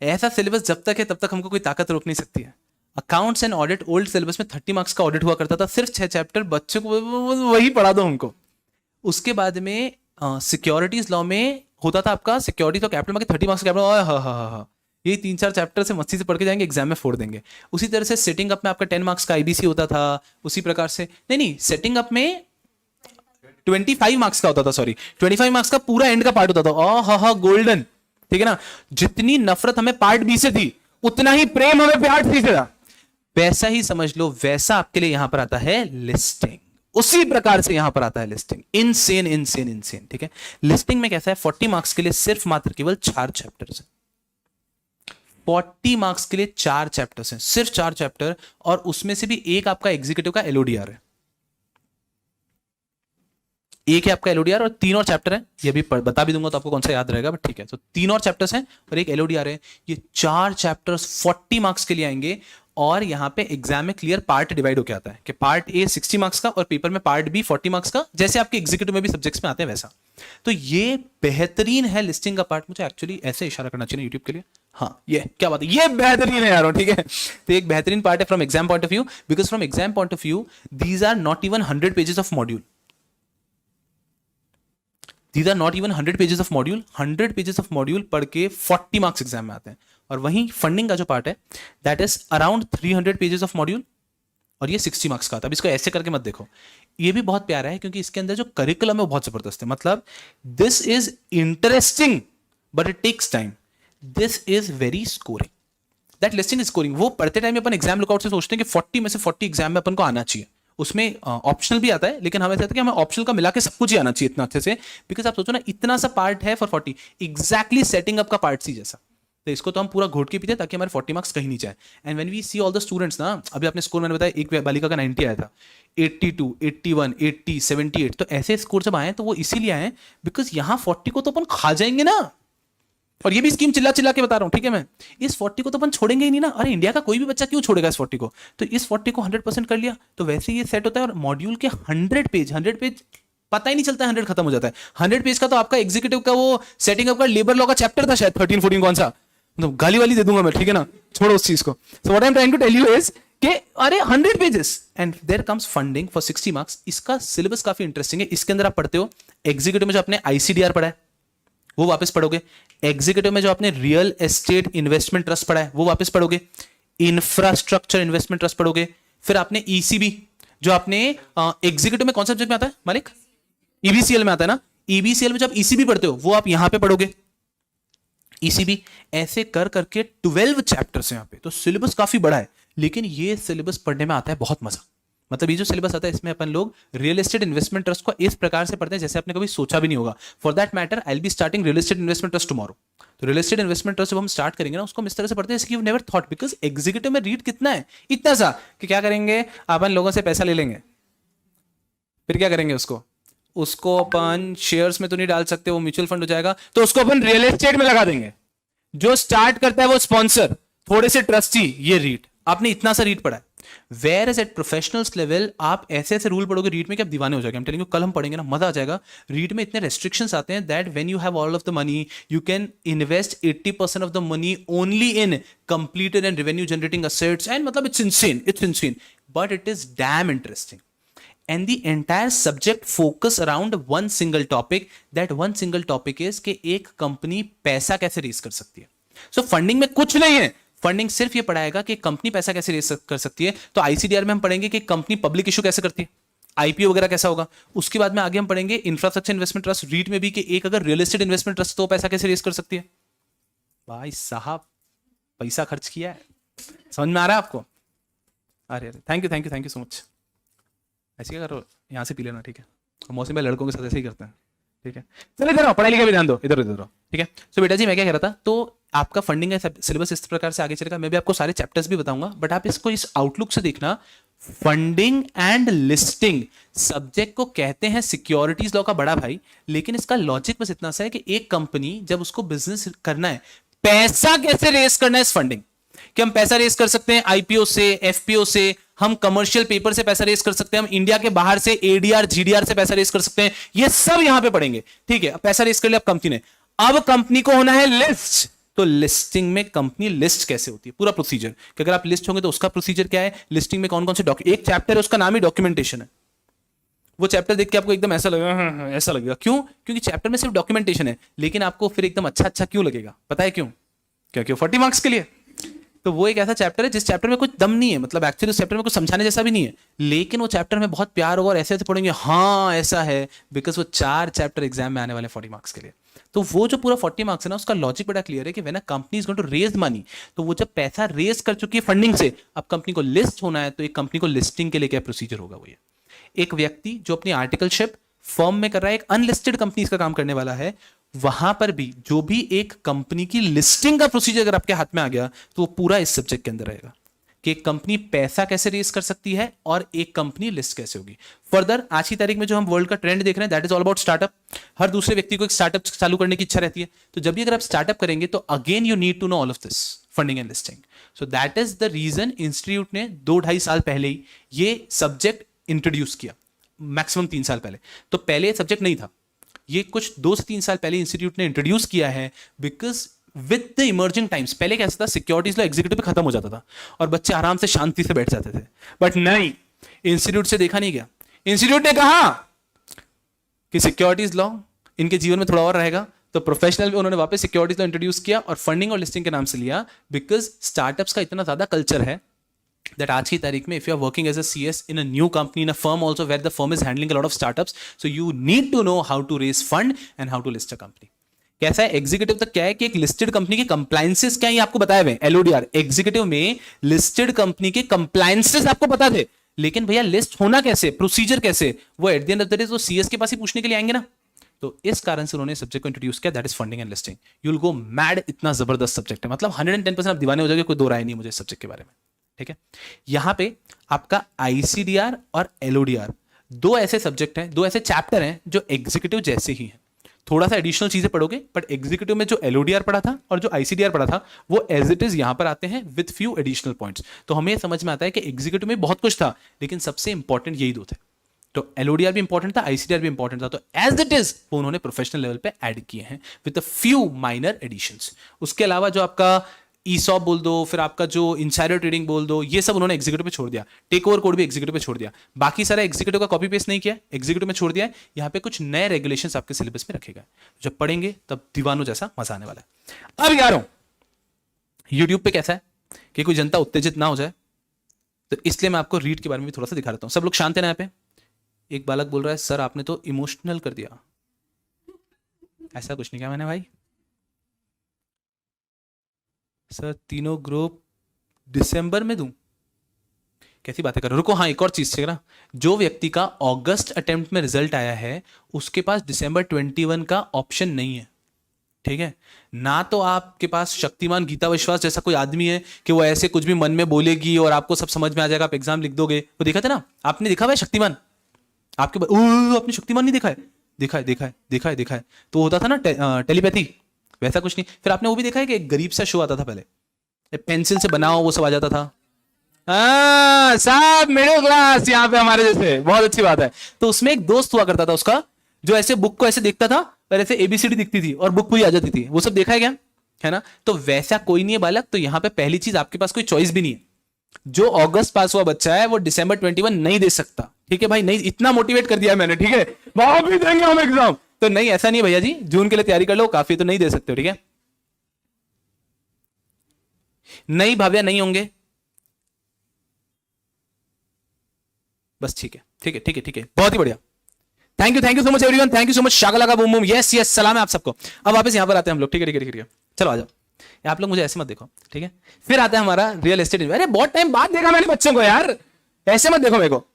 Speaker 1: ऐसा सिलेबस जब तक है तब तक हमको कोई ताकत रोक नहीं सकती है। Accounts and audit old syllabus में 30 मार्क्स का ऑडिट हुआ करता था, सिर्फ 6 चैप्टर, बच्चों को वही पढ़ा दो हमको। उसके बाद में सिक्योरिटीज लॉ में होता था आपका सिक्योरिटीज और कैपिटल मार्केट 30 मार्क्स का कैपिटल। हाँ, ये 3-4 चैप्टर से मस्ती से पढ़ के जाएंगे, एग्जाम में फोड़ देंगे। उसी तरह से सेटिंग अप में आपका 10 मार्क्स का आईबीसी होता था। उसी प्रकार से नहीं, सेटिंग अप में 25 मार्क्स का होता था, सॉरी 25 मार्क्स का पूरा एंड का पार्ट होता था। हा हा गोल्डन, ठीक है ना। जितनी नफरत हमें पार्ट बी से थी उतना ही प्रेम हमें पार्ट सी से था। वैसा ही समझ लो, वैसा आपके लिए यहां पर आता है लिस्टिंग, उसी प्रकार से यहां पर आता है लिस्टिंग। इनसेन इनसेन इनसेन, ठीक है। लिस्टिंग में कैसा है, 40 मार्क्स के लिए सिर्फ मात्र केवल 4 चैप्टर्स हैं। 40 मार्क्स के लिए 4 चैप्टर्स हैं, सिर्फ 4 चैप्टर, और उसमें से भी एक आपका एग्जीक्यूटिव का एलओडीआर है, एक है आपका एलओडीआर और 3 और चैप्टर है। ये भी बता भी दूंगा तो आपको कौन सा याद रहेगा, बट ठीक है। तो 3 और चैप्टर्स हैं और एक एलओडीआर है। ये 4 चैप्टर्स 40 मार्क्स के लिए आएंगे, और यहां पे एग्जाम में क्लियर पार्ट डिवाइड होकर आता है कि पार्ट ए 60 मार्क्स का और पेपर में पार्ट बी 40 मार्क्स का, जैसे आपके एग्जीक्यूटिव में भी सब्जेक्ट्स में आते हैं वैसा। तो ये बेहतरीन है लिस्टिंग का पार्ट। मुझे एक्चुअली ऐसे इशारा करना चाहिए यूट्यूब के लिए, हाँ ये क्या बात है, ये बेहतरीन है यार, ठीक है। तो एक बेहतरीन पार्ट है from exam point of view, because from exam point of view these are not even 100 pages of module, These are not even 100 pages of module. 100 pages of module पढ़ के 40 मार्क्स एग्जाम में आते हैं। और वहीं funding का जो part है that is around 300 pages of module, और ये 60 मार्क्स का आता है। अब इसको ऐसे करके मत देखो, ये भी बहुत प्यारा है क्योंकि इसके अंदर जो करिकुलम है वो बहुत जबरदस्त है। मतलब this is interesting but it takes time, this is very scoring, that listing is scoring. वो पढ़ते टाइम अपन एग्जाम लुकआउट से सोचते हैं कि 40 में से 40 एग्जाम में अपन को आना चाहिए। उसमें ऑप्शनल भी आता है, लेकिन हमें कहते हैं कि हमें ऑप्शनल का मिला के सब कुछ ही आना चाहिए इतना अच्छे से, बिकॉज आप सोचो ना इतना सा पार्ट है फॉर 40, एग्जैक्टली सेटिंग अप का पार्ट सी जैसा। तो इसको तो हम पूरा घोट के पीते ताकि हमारे 40 मार्क्स कहीं नहीं जाए। And when we see all the students ना, अभी आपने स्कोर मैंने बताया, एक बालिका का 90 आया था, 82, 81, 80, 78, तो ऐसे स्कोर जब आए तो वो इसीलिए आए बिकॉज यहाँ 40 को तो अपन खा जाएंगे ना। और ये भी स्कीम चिल्ला चिल्ला के बता रहा हूं, ठीक है। मैं इस 40 को तो अपन छोड़ेंगे ही नहीं ना। अरे इंडिया का कोई भी बच्चा क्यों छोड़ेगा इस 40 को। तो इस 40 को 100% कर लिया तो वैसे ये सेट होता है। और मॉड्यूल के 100 पेज पता ही नहीं चलता है 100 खत्म हो जाता है। 100 पेज का तो आपका एग्जीक्यूटिव का वो सेटिंग अप का लेबर लॉ का चैप्टर था शायद 13 14 कौन सा, मतलब गाली वाली दे दूंगा मैं, ठीक है ना, छोड़ो उस चीज को। So what I am trying to tell you is कि अरे 100 pages and there comes funding for 60 marks. इसका सिलेबस काफी इंटरेस्टिंग है। इसके अंदर आप पढ़ते हो एग्जीक्यूटिव में जो आपने आईसीडीआर पढ़ा है वो वापस पढ़ोगे, एग्जीक्यूटिव में जो आपने रियल एस्टेट इन्वेस्टमेंट ट्रस्ट पढ़ा है वो वापस पढ़ोगे, इंफ्रास्ट्रक्चर इन्वेस्टमेंट ट्रस्ट पढ़ोगे, फिर आपने ईसीबी जो आपने एग्जीक्यूटिव में कौन सा सब्जेक्ट में आता है मालिक, ईबीसीएल में आता है ना, ईबीसीएल में जब ईसीबी पढ़ते हो वो आप यहां पे पढ़ोगे ईसीबी। ऐसे कर करके 12 चैप्टर्स हैं यहां पे। तो सिलेबस काफी बड़ा है, लेकिन ये सिलेबस पढ़ने में आता है बहुत मजा। मतलब ये जो सिलेबस आता है इसमें अपन लोग रियल एस्टेट इन्वेस्टमेंट ट्रस्ट को इस प्रकार से पढ़ते हैं जैसे आपने कभी सोचा भी नहीं होगा। For that matter I will be starting real estate investment trust tomorrow. तो रियल एस्टेट इन्वेस्टमेंट ट्रस्ट जब हम स्टार्ट करेंगे ना उसको हम इस तरह से पढ़ते हैं जैसे कि you never thought, because executive में रीड कितना है, इतना सा कि क्या करेंगे अपन लोगों से पैसा ले लेंगे, फिर क्या करेंगे उसको अपन शेयर्स में तो नहीं डाल सकते, वो म्यूचुअल फंड हो जाएगा, तो उसको अपन रियल एस्टेट में लगा देंगे। जो स्टार्ट करता है वो स्पॉन्सर, थोड़े से ट्रस्टी, ये रीड आपने इतना सा रीड पढ़ा है। Whereas at professionals level आप ऐसे ऐसे रूल पढ़ोगे रीड में कि आप दीवाने हो जाएंगे। I'm telling you, कल हम पढ़ेंगे ना मजा आ जाएगा। रीड में इतने रेस्ट्रिक्शंस आते हैं that when you have all of the money you can invest 80% of the money only in completed and revenue generating assets and मतलब it's insane but it is damn interesting. And the entire subject focus around one single topic. That one single topic is कि एक company पैसा कैसे race कर सकती है। So funding में कुछ नहीं है, फंडिंग सिर्फ ये पढ़ाएगा कि कंपनी पैसा कैसे रेस कर सकती है। तो आईसीडीआर में हम पढ़ेंगे कि कंपनी पब्लिक इशू कैसे करती है, आईपीओ वगैरह कैसा होगा। उसके बाद में आगे हम पढ़ेंगे इंफ्रास्ट्रक्चर इन्वेस्टमेंट ट्रस्ट, रीट में भी कि एक अगर रियल एस्टेट इन्वेस्टमेंट ट्रस्ट तो पैसा कैसे रेस कर सकती है। भाई साहब पैसा खर्च किया है, समझ में आ रहा है आपको। अरे थैंक यू सो मच। ऐसे क्या करो, यहाँ से पी लेना, ठीक है। मौसम भाई लड़कों के साथ ऐसे ही करते हैं, ठीक है। चलो इधर आओ, पढ़ाई लिखाई भी ध्यान दो, इधर आओ, ठीक है। सो बेटा जी मैं क्या कह रहा था, तो आपका फंडिंग का सिलेबस इस प्रकार से आगे चलेगा। मैं भी आपको सारे चैप्टर्स भी बताऊंगा, बट आप इसको इस आउटलुक से देखना। फंडिंग एंड लिस्टिंग सब्जेक्ट को कहते हैं सिक्योरिटीज लॉ का बड़ा भाई, लेकिन इसका लॉजिक बस इतना सा है कि एक कंपनी जब उसको बिजनेस करना है, पैसा कैसे रेस करना है इस फंडिंग, कि हम पैसा रेस कर सकते हैं आईपीओ से, एफपीओ से, हम कमर्शियल पेपर से पैसा रेस कर सकते हैं, हम इंडिया के बाहर से एडीआर जीडीआर से पैसा रेस कर सकते हैं, ये सब यहां पे पढ़ेंगे, ठीक है। पैसा रेस कर लिया अब कंपनी ने, अब कंपनी को होना है लिस्ट। तो लिस्टिंग में कंपनी लिस्ट कैसे होती है, पूरा प्रोसीजर, कि अगर आप लिस्ट होंगे तो उसका प्रोसीजर क्या है, लिस्टिंग में कौन कौन से एक चैप्टर है उसका नाम ही डॉक्यूमेंटेशन है। वो चैप्टर देख के आपको एकदम ऐसा लगेगा, ऐसा लगेगा, क्यों? क्योंकि चैप्टर में सिर्फ डॉक्यूमेंटेशन है, लेकिन आपको फिर एकदम अच्छा क्यों लगेगा, पता है क्यों? क्योंकि 40 मार्क्स के लिए तो वो एक ऐसा चैप्टर है जिस चैप्टर में कुछ दम नहीं है, मतलब एक्चुअली उस चैप्टर में कुछ समझाने जैसा भी नहीं है, लेकिन वो चैप्टर में बहुत प्यार होगा और ऐसे ऐसे पढ़ेंगे, हाँ ऐसा है, बिकॉज वो 4 चैप्टर एग्जाम में आने वाले 40 मार्क्स के लिए। तो वो जो पूरा 40 मार्क्स है ना, उसका लॉजिक बड़ा क्लियर है कि when a company is going to raise money, तो वो जब पैसा रेज कर चुकी है फंडिंग से, अब कंपनी को लिस्ट होना है, तो एक कंपनी को लिस्टिंग के लिए क्या प्रोसीजर होगा, वो ये एक व्यक्ति जो अपनी आर्टिकलशिप फर्म में कर रहा है, एक अनलिस्टेड कंपनी का काम करने वाला है, वहां पर भी जो भी एक कंपनी की लिस्टिंग का प्रोसीजर अगर आपके हाथ में आ गया, तो वो पूरा इस सब्जेक्ट के अंदर रहेगा कि एक कंपनी पैसा कैसे रेज कर सकती है और एक कंपनी लिस्ट कैसे होगी। फर्दर आज की तारीख में जो हम वर्ल्ड का ट्रेंड देख रहे हैं, that is all about startup. हर दूसरे व्यक्ति को एक स्टार्टअप चालू करने की इच्छा रहती है, तो जब भी अगर आप स्टार्टअप करेंगे तो again you need to know all of this funding and listing. So that is the reason institute ने 2-2.5 साल पहले ही ये सब्जेक्ट इंट्रोड्यूस किया, मैक्सिमम 3 साल पहले। तो पहले सब्जेक्ट नहीं था, ये कुछ 2 से 3 साल पहले इंस्टीट्यूट ने इंट्रोड्यूस किया है, because with the emerging times पहले कैसा था, सिक्योरिटीज लो एग्जीक्यूटिव पे खत्म हो जाता था और बच्चे आराम से शांति से बैठ जाते थे, बट नहीं, इंस्टीट्यूट से देखा नहीं गया। इंस्टीट्यूट ने कहा कि सिक्योरिटीज लॉ इनके जीवन में थोड़ा और रहेगा, तो प्रोफेशनल भी उन्होंने वापस सिक्योरिटीज लॉ इंट्रोड्यूस किया और फंडिंग और लिस्टिंग के नाम से लिया, बिकॉज स्टार्टअप्स का इतना ज्यादा कल्चर है that आज की तारीख में if you are working as a CS in a new company in a firm also where the firm is handling a lot of startups, so you need to know how to raise fund and how to list a company. कैसा है executive तक, क्या है कि एक listed company के compliances क्या है आपको बताए हुए, एलओडीआर एग्जीक्यूटिव में लिस्टेड कंपनी के कंप्लायंसेस आपको पता थे, लेकिन भैया लिस्ट होना कैसे, प्रोसीजर कैसे, वो at the end of the day वो सीएस के पास ही पूछने के लिए आएंगे ना। तो इस कारण से उन्होंने सब्जेक्ट को इंट्रोड्यूस किया, that is funding and listing. You will go mad, इतना जबरदस्त सब्जेक्ट है, मतलब 110% आप दीवाने हो जाओगे, कोई दो राय नहीं मुझे इस सब्जेक्ट के बारे में, ठीक है। यहां पे आपका आईसीडीआर और एलओडीआर 2 ऐसे सब्जेक्ट हैं, 2 ऐसे चैप्टर हैं जो एग्जीक्यूटिव जैसे ही हैं, थोड़ा सा एडिशनल चीजें पढ़ोगे, बट एग्जीक्यूटिव में जो एलओडीआर पढ़ा था और जो आईसीडीआर पढ़ा था वो एज इट इज यहां पर आते हैं विद फ्यू एडिशनल पॉइंट्स। तो हमें समझ में आता है कि एग्जीक्यूटिव में बहुत कुछ था, लेकिन सबसे इंपॉर्टेंट यही 2 थे। तो एलओडीआर भी इंपॉर्टेंट था, आईसीडीआर भी इंपॉर्टेंट था, तो एज इट इज वो उन्होंने प्रोफेशनल लेवल पे ऐड किए हैं with a few minor additions. उसके अलावा जो आपका ईसॉप बोल दो, फिर आपका जो इनसाइडर ट्रेडिंग बोल दो, ये सब उन्होंने एग्जीक्यूटिव पे छोड़ दिया, टेक ओवर कोड भी एग्जीक्यूटिव पे छोड़ दिया, बाकी सारा एग्जीक्यूटिव का कॉपी पेस्ट नहीं किया, एग्जीक्यूटिव में छोड़ दिया है। यहाँ पे कुछ नए रेगुलेशंस आपके सिलेबस में रखे गए, जब पढ़ेंगे तब दीवानों जैसा मजा आने वाला है। अब यारों यूट्यूब पे कैसा है कि कोई जनता उत्तेजित ना हो जाए, तो इसलिए मैं आपको रीड के बारे में भी थोड़ा सा दिखा देता हूं। सब लोग शांत है ना यहाँ पे। एक बालक बोल रहा है सर आपने तो इमोशनल कर दिया। ऐसा कुछ नहीं किया मैंने भाई, सर तीनों ग्रुप दिसंबर में दूं, कैसी बातें कर रहे हो। रुको, हाँ एक और चीज है ना, जो व्यक्ति का अगस्त अटेम्प्ट में रिजल्ट आया है उसके पास दिसंबर 21 का ऑप्शन नहीं है, ठीक है ना। तो आपके पास शक्तिमान गीता विश्वास जैसा कोई आदमी है कि वो ऐसे कुछ भी मन में बोलेगी और आपको सब समझ में आ जाएगा, आप एग्जाम लिख दोगे। वो देखा था ना आपने, देखा हुआ शक्तिमान आपके, आपने शक्तिमान नहीं देखा है? देखा है, देखा है, देखा है, देखा है। तो होता था ना टेलीपैथी, वैसा कुछ नहीं। फिर आपने वो भी देखा है कि एक गरीब सा शो आता था पहले, पेंसिल से बनाओ, वो सब आ जाता था। साहब मिडिल क्लास यहाँ पे हमारे जैसे, बहुत अच्छी बात है। तो उसमें एक दोस्त हुआ करता था उसका, जो ऐसे बुक को ऐसे देखता था और ऐसे एबीसीडी दिखती थी और बुक पूरी आ जाती थी। वो सब देखा है क्या, है ना। तो वैसा कोई नहीं है बालक। तो यहाँ पे पहली चीज, आपके पास कोई चॉइस भी नहीं है। जो अगस्त पास हुआ बच्चा है वो दिसंबर 21 नहीं दे सकता, ठीक है भाई। नहीं, इतना मोटिवेट कर दिया मैंने, ठीक है, बहुत भी देंगे हम एग्जाम। तो नहीं, ऐसा नहीं भैया जी, जून के लिए तैयारी कर लो, काफी। तो नहीं दे सकते हो, ठीक है। नहीं भाव्या, नहीं होंगे, बस ठीक है, ठीक है, ठीक है, ठीक है, बहुत ही बढ़िया। Thank you so much everyone, thank you so much. शागला का बूम बूम, यस यस, सलाम है आप सबको। अब वापस यहां पर आते हैं हम लोग, ठीक है, ठीक है, ठीक है। चलो आ जाओ, आप लोग मुझे ऐसे मत देखो, ठीक है। फिर आता है हमारा रियल एस्टेट। अरे बहुत टाइम बाद देखा मैंने बच्चों को यार, ऐसे मत देखो मेरे को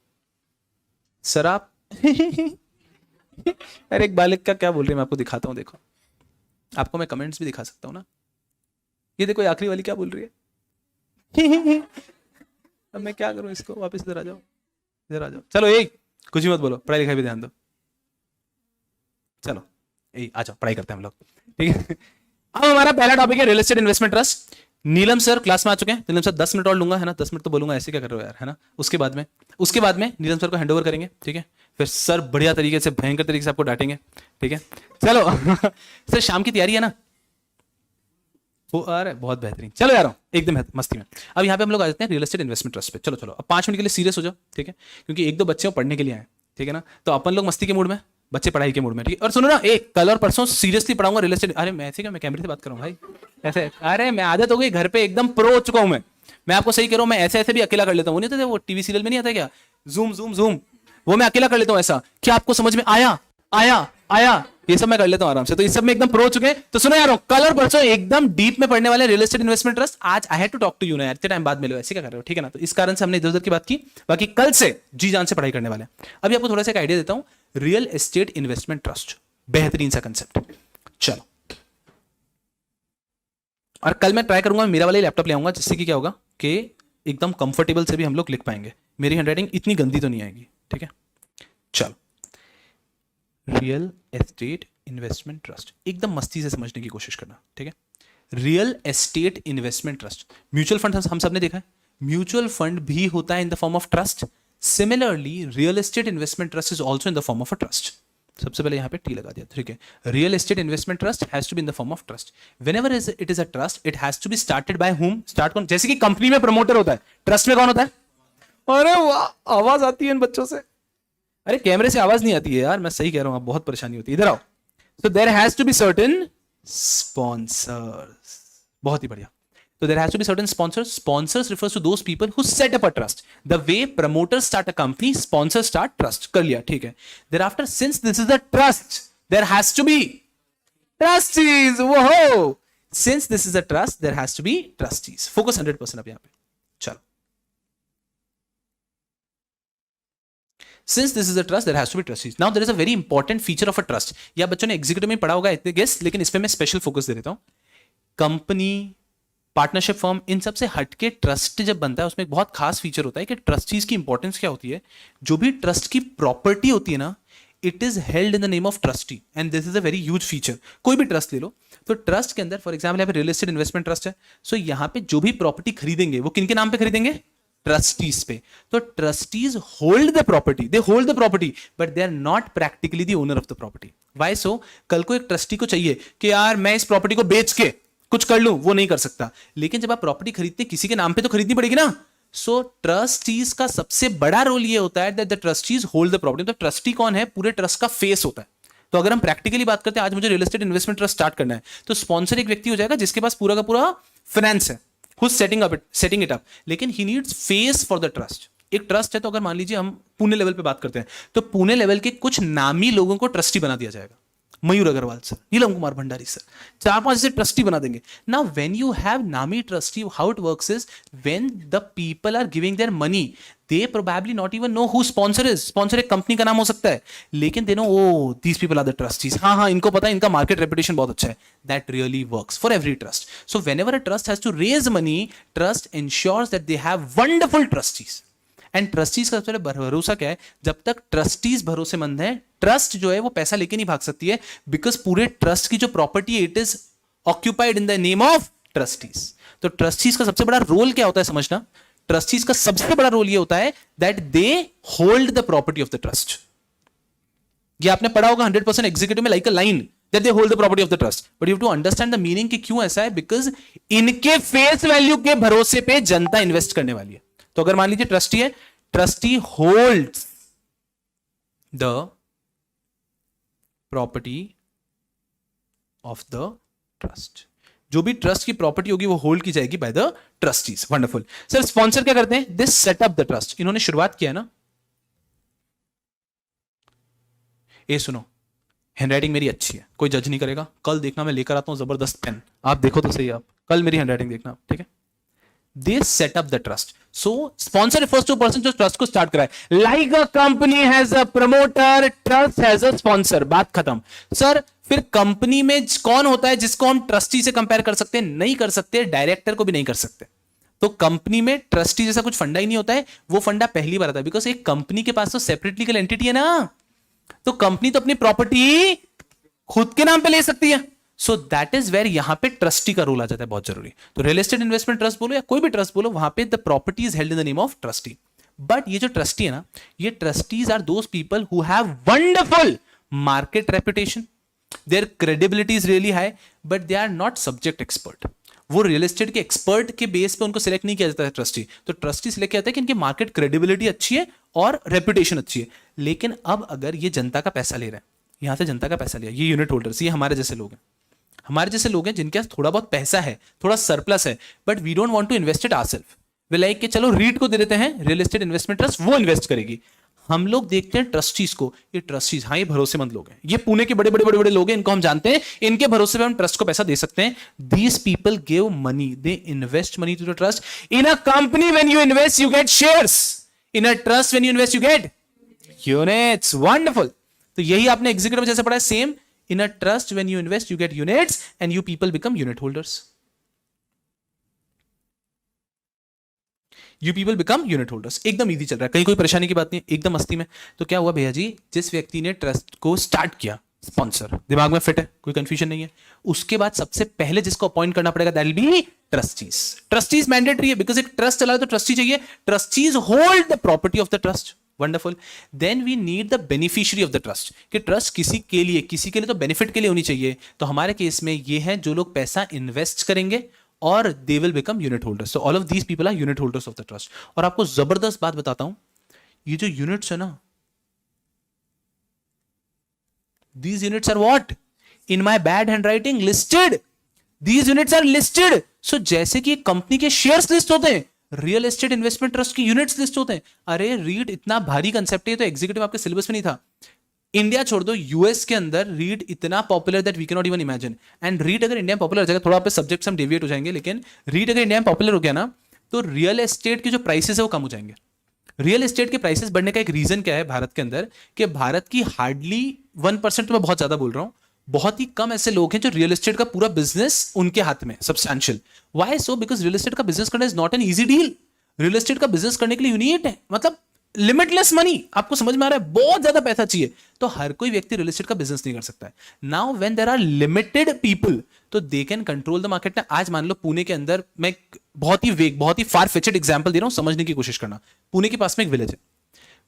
Speaker 1: सर आप। अरे एक बालिक का क्या बोल रही है, मैं आपको दिखाता हूं, देखो। आपको मैं कमेंट्स भी दिखा सकता हूं ना। ये देखो, आखिरी वाली क्या बोल रही है। अब मैं क्या करूं इसको, वापस इधर आ जाओ, इधर आ जाओ। चलो यही, कुछ भी मत बोलो, पढ़ाई लिखाई भी ध्यान दो। चलो यही आ जाओ, पढ़ाई करते हैं हम लोग, ठीक है। अब हमारा पहला टॉपिक है रियल एस्टेट इन्वेस्टमेंट ट्रस्ट। नीलम सर क्लास में आ चुके हैं। नीलम सर 10 मिनट और लूंगा, है ना। 10 मिनट तो बोलूंगा, ऐसे क्या कर रहे हो यार, है ना। उसके बाद में नीलम सर को हैंड ओवर करेंगे, ठीक है। फिर सर बढ़िया तरीके से, भयंकर तरीके से आपको डांटेंगे, ठीक है। चलो सर शाम की तैयारी है ना। वो अरे बहुत बेहतरीन, चलो यार एकदम मस्ती में। अब यहाँ पे हम लोग आ जाते हैं रियल एस्टेट इन्वेस्टमेंट ट्रस्ट पे। चलो अब 5 मिनट के लिए सीरियस हो जाओ, ठीक है, क्योंकि 1-2 बच्चे पढ़ने के लिए आए, ठीक है ना। तो अपन लोग मस्ती के मूड में, बच्चे पढ़ाई के मूड में, ठीक है। और सुनो ना, एक कल और परसों सीरियसली पढ़ाऊंगा रियल एस्टेट। अरे मैं ऐसे क्या, मैं कैमरे से बात कर रहा हूँ भाई ऐसे, अरे मैं आदत हो गई घर पे एकदम प्रो हो चुका हूँ मैं आपको सही कह रहा हूँ। मैं ऐसे ऐसे भी अकेला कर लेता हूँ, वो नहीं होता वो टीवी सीरियल में नहीं आता क्या, जूम जूम जूम, वो मैं अकेला कर लेता हूँ ऐसा। क्या आपको समझ में आया? आया आया, ये सब मैं कर लेता हूँ आराम से। तो इस सब में एकदम प्रो हो चुके हैं। तो सुनो यार, कल और परसों एकदम डीप में पढ़ने वाले रियल एस्टेट इन्वेस्टमेंट ट्रस्ट। आज I had to talk to you ना यार, इतने टाइम बाद मिलो, ऐसे क्या कर रहे हो, ठीक है ना। तो इस कारण से हमने इधर उधर की बात की, बाकी कल से जी जान से पढ़ाई करने वाले हैं। अभी आपको थोड़ा सा एक आइडिया देता हूं, रियल एस्टेट इन्वेस्टमेंट ट्रस्ट, बेहतरीन सा कंसेप्ट। चलो, और कल मैं ट्राई करूंगा मेरा वाला लैपटॉप ले आऊंगा, जिससे कि क्या होगा कि एकदम कंफर्टेबल से भी हम लोग लिख पाएंगे, मेरी हैंडराइटिंग इतनी गंदी तो नहीं आएगी, ठीक है। चलो, रियल एस्टेट इन्वेस्टमेंट ट्रस्ट एकदम मस्ती से समझने की कोशिश करना, ठीक है। Real estate investment trust, mutual fund हम सबने देखा है, म्यूचुअल फंड भी होता है in the form of trust. Similarly real estate investment trust is also in the form of a trust. सबसे पहले यहां पे टी लगा दिया, ठीक है। Real estate investment trust has to be in the form of trust. Whenever it is a trust, it has to be started by हुम, start कौन, जैसे कि कंपनी में प्रमोटर होता है, ट्रस्ट में कौन होता है? अरे वाह, आवाज आती है इन बच्चों से। अरे कैमरे से आवाज नहीं आती है यार, मैं सही कह रहा हूं, आप बहुत परेशानी होती है, इधर आओ। So there has to be certain sponsors. बहुत ही बढ़िया। So there has to be certain sponsors. Sponsors refers to those people who set up a trust. The way promoters start a company, sponsors start trust. कर लिया, ठीक है। Thereafter, since this is a trust, there has to be trustees. Whoa! Since this is a trust, there has to be trustees. Focus 100% अब यहाँ पे। चलो। Since this is a trust, there has to be trustees. Now there is a very important feature of a trust. या बच्चों ने executive में पढ़ा होगा इतने गेस, लेकिन इस पे मैं स्पेशल फोकस दे देता हूं। कंपनी, पार्टनरशिप फर्म, इन सब से हटके ट्रस्ट जब बनता है, उसमें एक बहुत खास फीचर होता है कि ट्रस्टीज की इंपॉर्टेंस क्या होती है। जो भी ट्रस्ट की प्रॉपर्टी होती है ना, it is held in the name of trustee, and this is a very huge feature. कोई भी ट्रस्ट ले लो, तो ट्रस्ट के अंदर फॉर एग्जाम्पल यहाँ पे रियल एस्टेट इन्वेस्टमेंट ट्रस्ट है, सो यहाँ पे जो भी प्रॉपर्टी खरीदेंगे वो किनके नाम पे खरीदेंगे? ट्रस्टीज पे। तो trustees hold the property, they hold the property, but they are not practically the owner of the property. Why so? कल को एक ट्रस्टी को चाहिए कि यार मैं इस प्रॉपर्टी को बेच के कुछ कर लूं, वो नहीं कर सकता। लेकिन जब आप प्रॉपर्टी खरीदते किसी के नाम पे तो खरीदनी पड़ेगी ना। सो ट्रस्टीज का सबसे बड़ा रोल ये होता है that the trustees hold the property. तो ट्रस्टी कौन है? पूरे ट्रस्ट का फेस होता है। तो अगर हम प्रैक्टिकली बात करते हैं, आज मुझे real estate investment trust start करना है, तो स्पॉन्सर एक व्यक्ति हो जाएगा जिसके पास पूरा का पूरा फाइनेंस है, who's setting it up, लेकिन he needs face for the trust। एक ट्रस्ट है, तो अगर मान लीजिए हम पुणे लेवल पे बात करते हैं, तो पुणे लेवल के कुछ नामी लोगों को ट्रस्टी बना दिया जाएगा। मयूर अग्रवाल सर, नीलम कुमार भंडारी सर, 4-5 ऐसे ट्रस्टी बना देंगे। नाउ व्हेन यू हैव नामी trustee, how it works is when the people are giving their money, they probably not even know who sponsor is. Sponsor एक कंपनी का नाम हो सकता है, लेकिन they know oh these people are the trustees. हाँ, इनको पता है, इनका मार्केट रेपुटेशन बहुत अच्छा है। That really works for every trust. So whenever a trust has to raise money, trust ensures that they have wonderful trustees. And trustees का सबसे पहले भरोसा क्या है? जब तक ट्रस्टीज भरोसेमंद है, ट्रस्ट जो है वो पैसा लेके नहीं भाग सकती है, बिकॉज पूरे ट्रस्ट की जो प्रॉपर्टी है, it is occupied in the name of trustees. तो ट्रस्टीज का सबसे बड़ा रोल क्या होता है समझना? ट्रस्टीज का सबसे बड़ा रोल ये होता है that they hold the property of the trust. ये आपने पढ़ा होगा 100% एग्जीक्यूटिव में, like a line that they hold the property of the trust. But you have to understand the meaning कि क्यों ऐसा है, बिकॉज इनके फेस वैल्यू के भरोसे पे जनता इन्वेस्ट करने वाली है। तो अगर मान लीजिए ट्रस्टी है, trustee holds the property of the trust. जो भी ट्रस्ट की प्रॉपर्टी होगी वो होल्ड की जाएगी by the trustees. Wonderful sir. Sponsor क्या करते हैं? This setup the trust. इन्होंने शुरुआत किया ना। ये सुनो, हैंडराइटिंग मेरी अच्छी है, कोई जज नहीं करेगा। कल देखना मैं लेकर आता हूं जबरदस्त पेन, आप देखो तो सही। आप कल मेरी हैंडराइटिंग देखना, ठीक है। They set up the trust. So sponsor refers to a person जो ट्रस्ट को स्टार्ट कराए। Like a company has a promoter, trust has a sponsor। बात खत्म। सर फिर कंपनी में कौन होता है जिसको हम ट्रस्टी से कंपेयर कर सकते हैं? नहीं कर सकते, डायरेक्टर को भी नहीं कर सकते। तो कंपनी में ट्रस्टी जैसा कुछ फंडा ही नहीं होता है। वो फंडा पहली बार आता है बिकॉज एक कंपनी के पास तो सेपरेट लीगल एंटिटी है ना, तो कंपनी तो अपनी प्रॉपर्टी खुद के नाम पे ले सकती है। सो दैट इज वेयर यहां पे ट्रस्टी का रोल आ जाता है, बहुत जरूरी। तो रियल एस्टेट इन्वेस्टमेंट ट्रस्ट बोलो या कोई भी ट्रस्ट बोलो, वहां पे the property is held in the name of trustee. बट ये जो ट्रस्टी है ना, ये trustees are those people who have wonderful market reputation, their credibility is really high, but they are not subject expert. वो रियल एस्टेट के expert के base पे उनको सिलेक्ट नहीं किया जाता है ट्रस्टी। तो ट्रस्टी सिलेक्ट किया जाता है कि इनकी मार्केट क्रेडिबिलिटी अच्छी है और रेपुटेशन अच्छी है। लेकिन अब अगर ये जनता का पैसा ले रहा है, यहां से जनता का पैसा लिया, ये यूनिट होल्डर्स, ये हमारे जैसे लोग हैं, हमारे जैसे लोग हैं जिनके पास थोड़ा बहुत पैसा है, थोड़ा सरप्लस है, but we don't want to invest it ourself. We like कि चलो रीट को दे देते हैं, रियल एस्टेट इन्वेस्टमेंट ट्रस्ट, वो इन्वेस्ट करेगी। हम लोग देखते हैं ट्रस्टीज को, ये ट्रस्टीज हाँ ये भरोसेमंद लोग हैं, ये पुणे के बड़े बड़े बड़े बड़े लोग हैं, इनको हम जानते हैं, इनके भरोसे पे हम ट्रस्ट को पैसा दे सकते हैं। These people give money, they invest money to the trust. In a company when you invest you get shares, in a trust when you invest you get units. Wonderful. तो यही आपने एग्जीक्यूटिव जैसे पढ़ा है, same. In a trust when you invest you get units and you people become unit holders. You people become unit holders. एकदम easy चल रहा है, कहीं कोई परेशानी की बात नहीं, एकदम मस्ती में। तो क्या हुआ भैया जी, जिस व्यक्ति ने ट्रस्ट को स्टार्ट किया, स्पॉन्सर दिमाग में फिट है, कोई कंफ्यूजन नहीं है। उसके बाद सबसे पहले जिसको अपॉइंट करना पड़ेगा that will be trustees. Trustees mandatory है, बिकॉज एक ट्रस्ट चला तो ट्रस्टी चाहिए। Trustees hold the property of the trust. Wonderful. Then we need the beneficiary of the trust, कि ट्रस्ट किसी के लिए तो बेनिफिट के लिए होनी चाहिए। तो हमारे केस में ये है जो लोग पैसा इन्वेस्ट करेंगे और they will become unit holders. So all of these people are unit holders of the trust. और आपको जबरदस्त बात बताता हूं, ये जो यूनिट्स है ना, these units are what in my bad handwriting listed, these units are listed। so जैसे कि कंपनी के शेयर्स लिस्ट होते हैं, रियल एस्टेट इन्वेस्टमेंट ट्रस्ट की यूनिट्स लिस्ट होते हैं। अरे रीट इतना भारी कंसेप्ट है, तो एग्जीक्यूटिव आपके सिलेबस में नहीं था। इंडिया छोड़ दो, यूएस के अंदर रीट इतना popular that we can not even imagine. And REIT अगर इंडिया में पॉपुलर हो जाएगा, थोड़ा पे सब्जेक्ट हम डेविएट हो जाएंगे, लेकिन रीट अगर इंडिया में पॉपुलर हो गया ना, तो रियल एस्टेट के जो प्राइसेस है वो कम हो जाएंगे। रियल एस्टेट के प्राइसेस बढ़ने का एक रीजन क्या है भारत के अंदर, कि भारत की हार्डली 1%, तो मैं बहुत ज्यादा बोल रहा हूं, बहुत ही कम ऐसे लोग हैं जो रियल एस्टेट का पूरा बिजनेस उनके हाथ में substantial. Why so? Because real estate का बिजनेस करना is not an easy deal. Real estate का बिजनेस करने के लिए यूनिट है, मतलब लिमिटलेस मनी। आपको समझ में आ रहा है, बहुत ज्यादा पैसा चाहिए। तो हर कोई व्यक्ति रियल एस्टेट का बिजनेस नहीं कर सकता है। Now when there are limited people, तो they can control the market. ना आज मान लो पुणे के अंदर, मैं बहुत ही फार फेचेड एग्जांपल दे रहा हूं, समझने की कोशिश करना। पुणे के पास में एक विलेज है,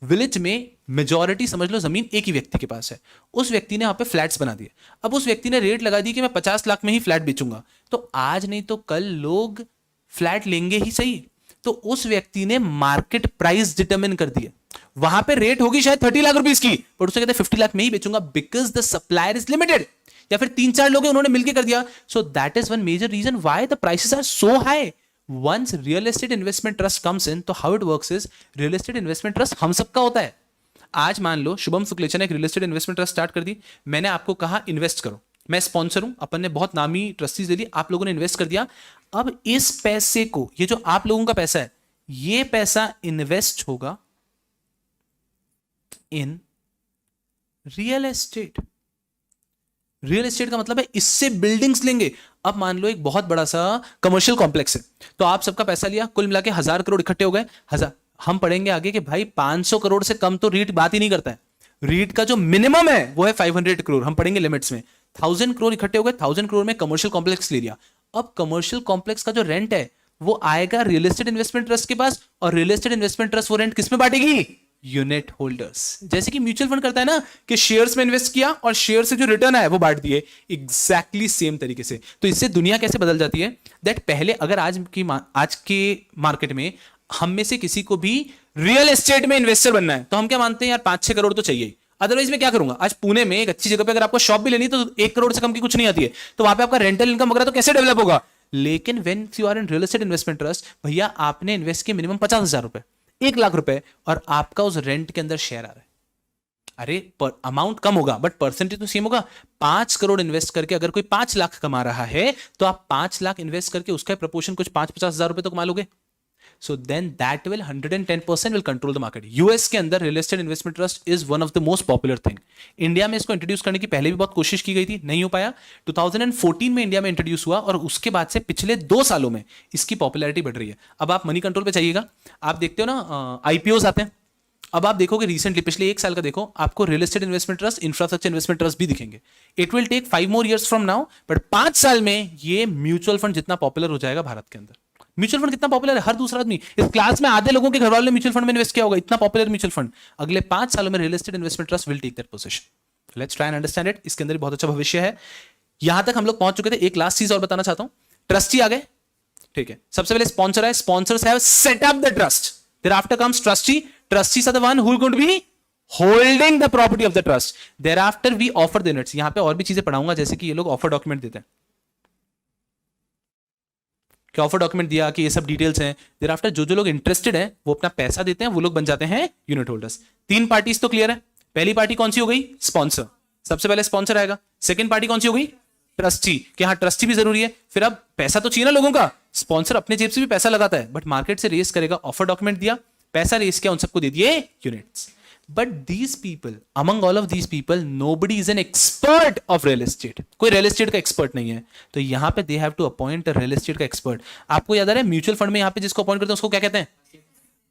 Speaker 1: विलेज में मेजॉरिटी समझ लो जमीन एक ही व्यक्ति के पास है। उस व्यक्ति ने वहां पे फ्लैट्स बना दिए। अब उस व्यक्ति ने रेट लगा दी कि मैं 50 लाख में ही फ्लैट बेचूंगा। तो आज नहीं तो कल लोग फ्लैट लेंगे ही सही। तो उस व्यक्ति ने मार्केट प्राइस डिटरमिन कर दिया। वहां पे रेट होगी शायद 30 लाख रुपीस की, पर उसने कहते 50 लाख में ही बेचूंगा, because the supplier is limited. या फिर 3-4 लोग उन्होंने मिलकर कर दिया। So that is one major reason why the prices are so high. Once real estate investment trust comes in, तो how it works is, real estate investment trust हम सबका होता है। आज मान लो शुभम शुक्लेचा ने एक real estate investment trust start कर दी। मैंने आपको कहा इन्वेस्ट करो, मैं स्पॉन्सर हूं, अपन ने बहुत नामी ट्रस्टीज दे दी, आप लोगों ने इन्वेस्ट कर दिया। अब इस पैसे को, ये जो आप लोगों का पैसा है, ये पैसा इन्वेस्ट होगा इन रियल एस्टेट। रियल एस्टेट का मतलब है इससे बिल्डिंग्स लेंगे। अब मान लो एक बहुत बड़ा सा कमर्शियल कॉम्प्लेक्स है, तो आप सबका पैसा लिया, कुल मिला के 1000 करोड़ इकट्ठे हो गए। हम पढ़ेंगे आगे कि भाई 500 करोड़ से कम तो रीट बात ही नहीं करता है। रीट का जो मिनिमम है वो है 500 करोड़, हम पढ़ेंगे लिमिट्स में। 1000 करोड़ इकट्ठे हो गए, 1000 करोड़ में कमर्शियल कॉम्प्लेक्स ले लिया। अब कमर्शियल कॉम्प्लेक्स का जो रेंट है वो आएगा रियल एस्टेट इन्वेस्टमेंट ट्रस्ट के पास, और रियल एस्टेट इन्वेस्टमेंट ट्रस्ट वो रेंट किसमें बांटेगी? Unit holders. जैसे कि म्यूचुअल फंड करता है ना, कि शेयर्स में इन्वेस्ट किया और शेयर से जो रिटर्न आया वो बांट दिए, एग्जैक्टली सेम तरीके से। तो इससे दुनिया कैसे बदल जाती है, दैट पहले अगर आज के मार्केट में हम में से किसी को भी रियल एस्टेट में इन्वेस्टर बनना है, तो हम क्या मानते हैं, यार 5-6 करोड़ तो चाहिए, अदरवाइज मैं क्या करूंगा। आज पुणे में एक अच्छी जगह पे अगर आपको शॉप भी लेनी तो 1 करोड़ से कम की कुछ नहीं आती है, तो वहां पे आपका रेंटल इनकम वगैरह तो कैसे डेवलप होगा। लेकिन when you are in real estate investment trust, भैया आपने इन्वेस्ट किया मिनिमम 50,000 रुपए, 1 लाख रुपए, और आपका उस रेंट के अंदर शेयर आ रहा है। अरे पर अमाउंट कम होगा बट परसेंटेज तो सेम होगा। 5 करोड़ इन्वेस्ट करके अगर कोई 5 लाख कमा रहा है, तो आप 5 लाख इन्वेस्ट करके उसका प्रपोर्शन कुछ 50,000 रुपए तो कमा लोगे। So then that will 110% will control the market. US के अंदर real estate investment trust is one of the most popular thing. India में इसको इंट्रोड्यूस करने की पहले भी बहुत कोशिश की गई थी, नहीं हो पाया। 2014 में इंडिया में इंट्रोड्यूस हुआ, और उसके बाद से पिछले 2 सालों में इसकी पॉपुलैरिटी बढ़ रही है। अब आप मनी कंट्रोल पे चाहिएगा, आप देखते हो ना आईपीओज आते हैं। अब आप देखोगे रिसेंटली पिछले 1 साल का देखो, आपको real estate investment trust, infrastructure investment trust भी दिखेंगे। It will take 5 more years from now, but 5 साल में ये म्यूचुअल फंड जितना पॉपुलर हो जाएगा भारत के अंदर। म्यूचुअल फंड कितना पॉपुलर है, हर दूसरा आदमी इस क्लास में आधे लोगों के घर वालों ने म्यूचुअल फंड में इन्वेस्ट किया होगा, इतना पॉपुलर म्यूचुअल फंड। अगले 5 सालों में real estate investment trust will take that position. Let's try and understand it. इसके अंदर बहुत अच्छा भविष्य है। यहां तक हम लोग पहुंच चुके थे। एक लास्ट चीज और बताना चाहता हूं, ट्रस्टी आ गए, ठीक है। सबसे पहले स्पॉन्सर है, sponsors have set up the trust, thereafter comes trustee, trustees are the one who will going to be holding the property of the trust, thereafter we offer the units. यहां पे और भी चीजें पढ़ाऊंगा, जैसे कि ये लोग ऑफर डॉक्यूमेंट देते हैं, क्या ऑफर डॉक्यूमेंट दिया कि ये सब डिटेल्स हैं। देयर आफ्टर जो जो लोग इंटरेस्टेड हैं वो अपना पैसा देते हैं, वो लोग बन जाते हैं यूनिट होल्डर्स। तीन पार्टीज तो क्लियर है। पहली पार्टी कौन सी हो गई? स्पॉन्सर, सबसे पहले स्पॉन्सर आएगा। सेकंड पार्टी कौन सी हो गई? ट्रस्टी, कि हाँ ट्रस्टी भी जरूरी है। फिर अब पैसा तो चाहिए ना लोगों का, स्पॉन्सर अपने जेब से भी पैसा लगाता है, बट मार्केट से रेस करेगा। ऑफर डॉक्यूमेंट दिया, पैसा रेस किया, उन सबको दे दिए units. But these people, among all of these people, nobody is an expert of real estate. कोई रियल एस्टेट का एक्सपर्ट नहीं है, तो यहां पे they have to appoint a real estate का एक्सपर्ट। आपको याद आ रहा है म्यूचुअल फंड में यहां पे जिसको अपॉइंट करते हैं उसको क्या कहते हैं?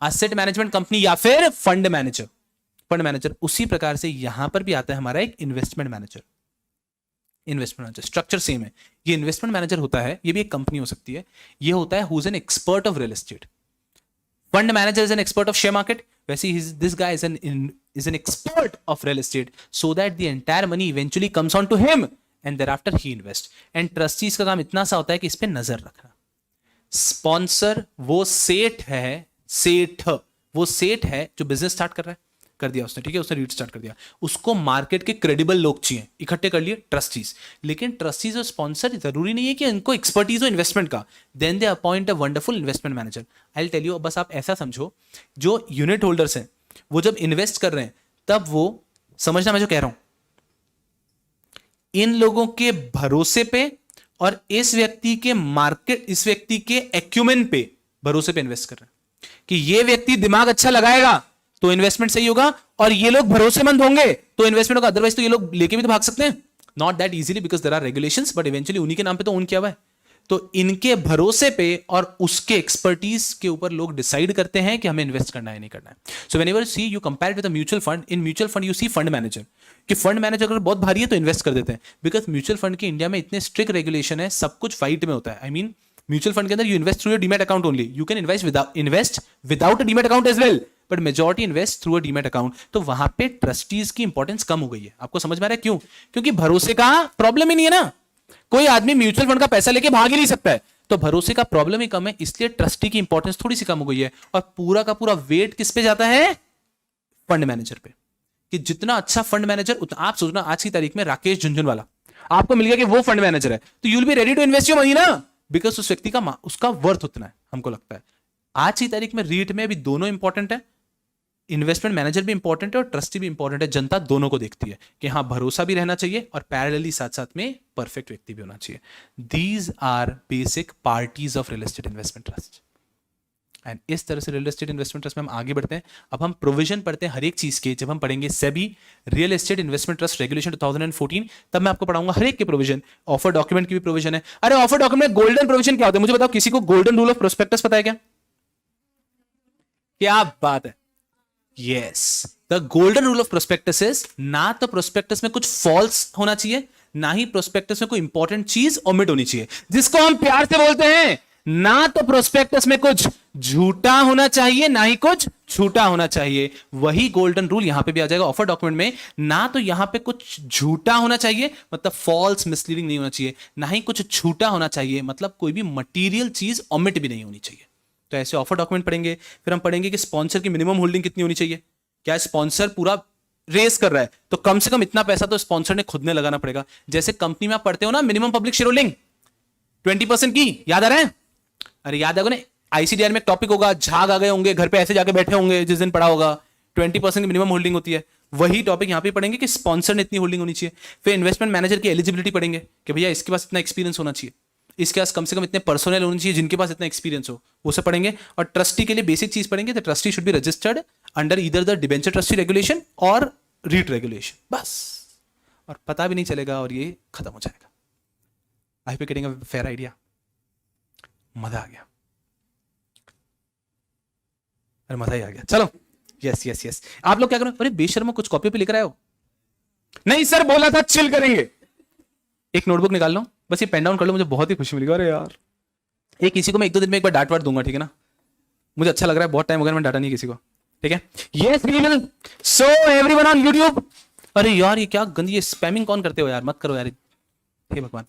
Speaker 1: एसेट मैनेजमेंट कंपनी या फिर फंड मैनेजर। फंड मैनेजर उसी प्रकार से यहां पर भी आता है हमारा एक investment manager. Investment manager structure same है। ये इन्वेस्टमेंट मैनेजर होता है, ये भी एक कंपनी हो सकती है। ये होता है who is an expert of real estate. Fund manager is an expert of share market, वैसे this guy is an expert of real estate, so that the entire money eventually comes on to him and thereafter he invest. And trustees का काम इतना सा होता है कि इस पे नजर रखना। स्पॉन्सर वो सेठ है, वो सेठ है जो बिजनेस स्टार्ट कर रहा है, कर दिया उसने, ठीक है, उसने रीड स्टार्ट कर दिया, उसको मार्केट के क्रेडिबल लोग चाहिए, इकट्ठे कर लिए ट्रस्टीज। लेकिन ट्रस्टीज और स्पॉन्सर जरूरी नहीं है कि इनको एक्सपर्टीज हो इन्वेस्टमेंट का। Then they appoint a wonderful investment manager. I will tell you, बस आप ऐसा समझो, जो यूनिट होल्डर्स हैं वो जब इन्वेस्ट कर रहे हैं तब वो, समझना मैं जो कह रहा हूं, इन लोगों के भरोसे पे और इस व्यक्ति के एक्यूमेन पे, भरोसे पे इन्वेस्ट कर रहे हैं कि ये व्यक्ति दिमाग अच्छा लगाएगा तो इन्वेस्टमेंट सही होगा, और ये लोग भरोसेमंद होंगे तो इन्वेस्टमेंट होगा। अदरवाइज तो ये लोग लेके भी तो भाग सकते हैं, not that easily, because there are regulations, but eventually उन्हीं के नाम पे तो ओन किया हुआ है। तो इनके भरोसे पे और उसके एक्सपर्टीज के ऊपर लोग डिसाइड करते हैं कि हमें इन्वेस्ट करना है नहीं करना है। So whenever see you compare with a mutual fund, in mutual fund you see fund manager, कि फंड मैनेजर अगर बहुत भारी है तो इन्वेस्ट कर देते हैं, बिकॉज म्यूचुअल फंड के इंडिया में इतने स्ट्रिक्ट रेगुलेशन है, सब कुछ फाइट में होता है। आई मीन म्यूचुअल फंड के अंदर you invest through your demat account only, you can invest without a demat account as well, but majority invest through a demat account. तो वहां पे ट्रस्टीज की इंपॉर्टेंस कम हो गई है। आपको समझ में आ रहा है क्यों? क्योंकि भरोसे का प्रॉब्लम ही नहीं है ना, कोई आदमी म्यूचुअल फंड का पैसा लेके भाग ही नहीं सकता है, तो भरोसे का प्रॉब्लम ही कम है, इसलिए ट्रस्टी की इंपॉर्टेंस थोड़ी सी कम हो गई है, और पूरा का पूरा वेट किस पे जाता है? फंड मैनेजर पे। कि जितना अच्छा फंड मैनेजर, उतना आप सोचना आज की तारीख में राकेश झुनझुनवाला आपको मिल गया कि वो फंड मैनेजर है, तो you will be ready to invest your money ना, बिकॉज उस व्यक्ति का उसका वर्थ उतना है, हमको लगता है। आज की तारीख में रीट में भी दोनों इंपॉर्टेंट है, इन्वेस्टमेंट मैनेजर भी इंपॉर्टेंट है और ट्रस्टी भी इंपॉर्टेंट है। जनता दोनों को देखती है कि हाँ भरोसा भी रहना चाहिए और पैरेलली साथ साथ में परफेक्ट व्यक्ति भी होना चाहिए। These are basic parties of real estate investment trust. And इस तरह से रियल एस्टेट इन्वेस्टमेंट ट्रस्ट में हम आगे बढ़ते हैं। अब हम प्रोविजन पढ़ते हैं हर एक चीज के। जब हम पढ़ेंगे SEBI real estate investment trust regulation 2014, तब मैं आपको पढ़ाऊंगा हर एक के प्रोविजन। ऑफर डॉक्यूमेंट की भी प्रोविजन है। अरे ऑफर डॉक्यूमेंट गोल्डन प्रोविजन क्या होता है मुझे बताओ, किसी को गोल्डन रूल ऑफ प्रोस्पेक्टस पता है क्या? क्या बात है, yes, the golden rule of prospectus is, ना तो प्रोस्पेक्टस में कुछ फॉल्स होना चाहिए, ना ही प्रोस्पेक्टस में कोई इंपॉर्टेंट चीज ओमिट होनी चाहिए, जिसको हम प्यार से बोलते हैं, ना तो प्रोस्पेक्टस में कुछ झूठा होना चाहिए ना ही कुछ छूटा होना चाहिए। वही गोल्डन रूल यहां पे भी आ जाएगा ऑफर डॉक्यूमेंट में। ना तो यहां पे कुछ झूठा होना चाहिए, मतलब फॉल्स मिसलीडिंग नहीं होना चाहिए, ना ही कुछ छूटा होना चाहिए, मतलब कोई भी मटीरियल चीज ओमिट भी नहीं होनी चाहिए। तो ऐसे ऑफर डॉक्यूमेंट पढ़ेंगे। फिर हम पढ़ेंगे कि स्पॉन्सर की मिनिमम होल्डिंग कितनी होनी चाहिए। क्या स्पॉन्सर पूरा रेस कर रहा है तो कम से कम इतना पैसा तो स्पॉन्सर ने खुद ने लगाना पड़ेगा। जैसे कंपनी में आप पढ़ते हो ना मिनिमम पब्लिक शेयर होल्डिंग 20% की, याद आ रहा है? अरे याद है ना, आईसीडीआर में एक टॉपिक होगा, झाग आ गए होंगे घर पे, ऐसे जाके बैठे होंगे जिस दिन पढ़ा होगा, 20% की मिनिमम होल्डिंग होती है। वही टॉपिक यहां पे पढ़ेंगे कि स्पॉन्सर ने इतनी होल्डिंग होनी चाहिए। फिर इन्वेस्टमेंट मैनेजर की एलिजिबिलिटी पढ़ेंगे कि भैया इसके पास इतना एक्सपीरियंस होना चाहिए, इसके पास कम से कम इतने पर्सनल होने चाहिए जिनके पास इतना एक्सपीरियंस हो, वो सब पढ़ेंगे। और ट्रस्टी के लिए बेसिक चीज पढ़ेंगे, the trustee should be registered under either the debenture trustee regulation और रीट रेगुलेशन, बस, और पता भी नहीं चलेगा और ये खत्म हो जाएगा। आई पे गेटिंग अ फेयर आइडिया? मजा आ गया, अरे मजा ही आ गया। चलो यस यस यस, आप लोग क्या करो, अरे बेशर्मो कुछ कॉपी पे लिख रहे हो? नहीं सर बोला था चिल करेंगे। एक नोटबुक निकाल लो, बस ये पेन डाउन कर लो, मुझे बहुत ही खुशी मिलेगी। अरे यार ये किसी को मैं 1-2 दिन में एक बार डांट वाट दूंगा, ठीक है ना? मुझे अच्छा लग रहा है, बहुत टाइम हो गया मैं डांटा नहीं किसी को, ठीक है? Yes we will. So everyone on YouTube, अरे यार ये क्या गंदी, ये स्पैमिंग कौन करते हो यार, मत करो यार, हे भगवान।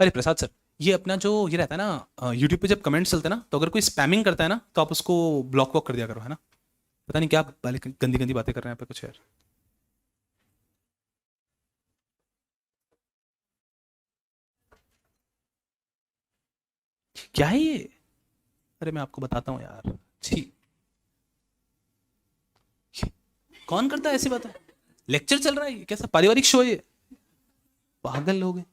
Speaker 1: अरे प्रसाद सर ये अपना जो ये रहता है ना यूट्यूब पे जब कमेंट्स चलते हैं ना, तो अगर कोई स्पैमिंग करता है ना तो आप उसको ब्लॉक वॉक कर दिया करो, है ना। पता नहीं क्या गंदी गंदी बातें कर रहे हैं यहाँ पे कुछ यार। क्या है ये? अरे मैं आपको बताता हूँ यार, छी कौन करता है ऐसी बातें? लेक्चर चल रहा है, ये कैसा पारिवारिक शो है ये? पागल लोग हैं।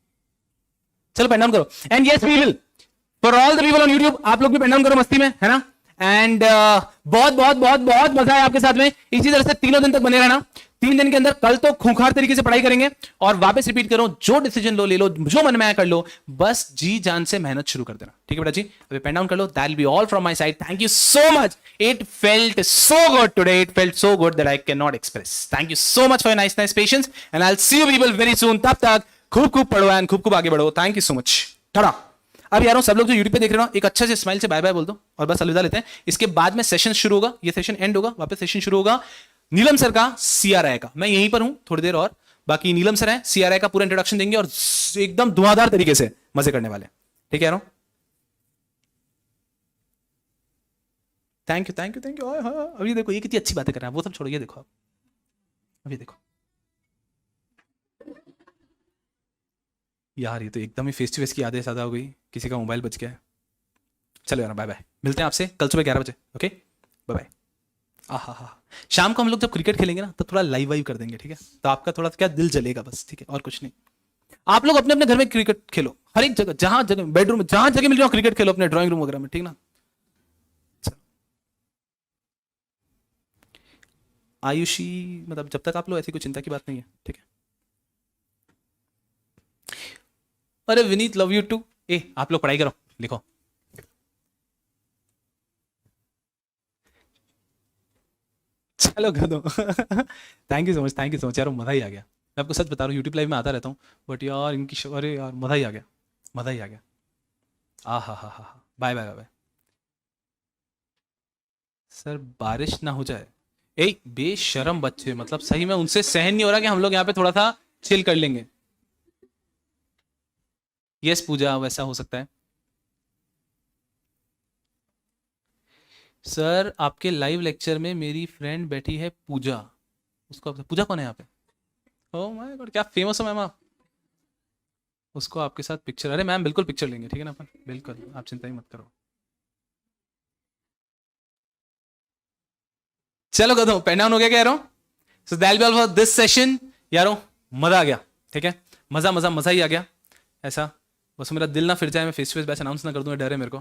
Speaker 1: चलो पेन डाउन करो। And yes we will for all the people on YouTube, आप लोग भी पेन डाउन करो मस्ती में, है ना। एंड बहुत बहुत बहुत बहुत मजा है आपके साथ में। इसी तरह से तीनों दिन तक बने रहना। 3 दिन के अंदर कल तो खूंखार तरीके से पढ़ाई करेंगे, और वापस रिपीट करो, जो डिसीजन लो ले लो, जो मन में आया कर लो, बस जी जान से मेहनत शुरू कर देना, ठीक है बेटा जी। अभी पेन डाउन कर लो। That will be all from my side. Thank you so much. It felt so good today, it felt so good that I can not express. Thank you so much for your nice patience, and I will see you people very soon. तब तक खूब खूब पढ़ो and खूब खूब आगे बढ़ो। Thank you so much. Tata. अब यारों सब लोग जो यूट्यूब पे देख रहे हो, एक अच्छे से स्माइल से बाय बाय बोल दो और बस अलविदा लेते हैं। इसके बाद में सेशन शुरू होगा, ये सेशन एंड होगा, वापस सेशन शुरू होगा नीलम सर का सीआरआई का। मैं यहीं पर हूं थोड़ी देर और, बाकी नीलम सर है सीआरआई का पूरा इंट्रोडक्शन देंगे और एकदम धुआंधार तरीके से मजे करने वाले। ठीक है यारों, thank you thank you thank you. अभी देखो ये कितनी अच्छी बातें कर रहे हैं, वो सब छोड़ो, ये देखो अभी देखो यार, ये तो एकदम ही फेस टू फेस की यादें ज्यादा हो गई, किसी का मोबाइल बच गया है। चलो यार बाय बाय, मिलते हैं आपसे कल सुबह 11 बजे। Okay bye bye. हा शाम को हम लोग जब क्रिकेट खेलेंगे ना, तो थोड़ा लाइव वाइव कर देंगे, ठीक है। तो आपका थोड़ा क्या दिल जलेगा बस, ठीक है, और कुछ नहीं। आप लोग अपने अपने घर में क्रिकेट खेलो, हर एक जगह, जहां जगह बेडरूम में जहां जगह मिल जाओ क्रिकेट खेलो, अपने ड्राइंग रूम वगैरह में, ठीक ना। आयुषी, मतलब जब तक आप लोग ऐसी कोई चिंता की बात नहीं है, ठीक है। अरे विनीत लव यू टू। आप लोग पढ़ाई करो, लिखो। चलो कर दो। Thank you so much, thank you so much यार, मजा ही आ गया। मैं आपको सच बता रहा हूँ, यूट्यूब लाइव में आता रहता हूँ, बट यार इनकी अरे यार मजा ही आ गया, मजा ही आ गया। हा बाय बाय बाय। सर बारिश ना हो जाए, बेशरम बच्चे, मतलब सही में उनसे सहन नहीं हो रहा कि हम लोग यहाँ पे थोड़ा सा चिल कर लेंगे। यस पूजा, वैसा हो सकता है सर। आपके लाइव लेक्चर में मेरी फ्रेंड बैठी है पूजा, उसको पूजा कौन है यहाँ पे? ओह माय गॉड, क्या फेमस हो मैम आप। उसको आपके साथ पिक्चर, अरे मैम बिल्कुल पिक्चर लेंगे, ठीक है ना अपन, बिल्कुल आप चिंता ही मत करो। चलो गधो, पेन डाउन हो गया क्या यारों? सो that will be all for this session यारों। मजा आ गया, ठीक है, मजा मजा मजा ही आ गया। ऐसा बस मेरा दिल ना फिर जाए, मैं face to face batch announce ना कर दूंगा, डर है मेरे को,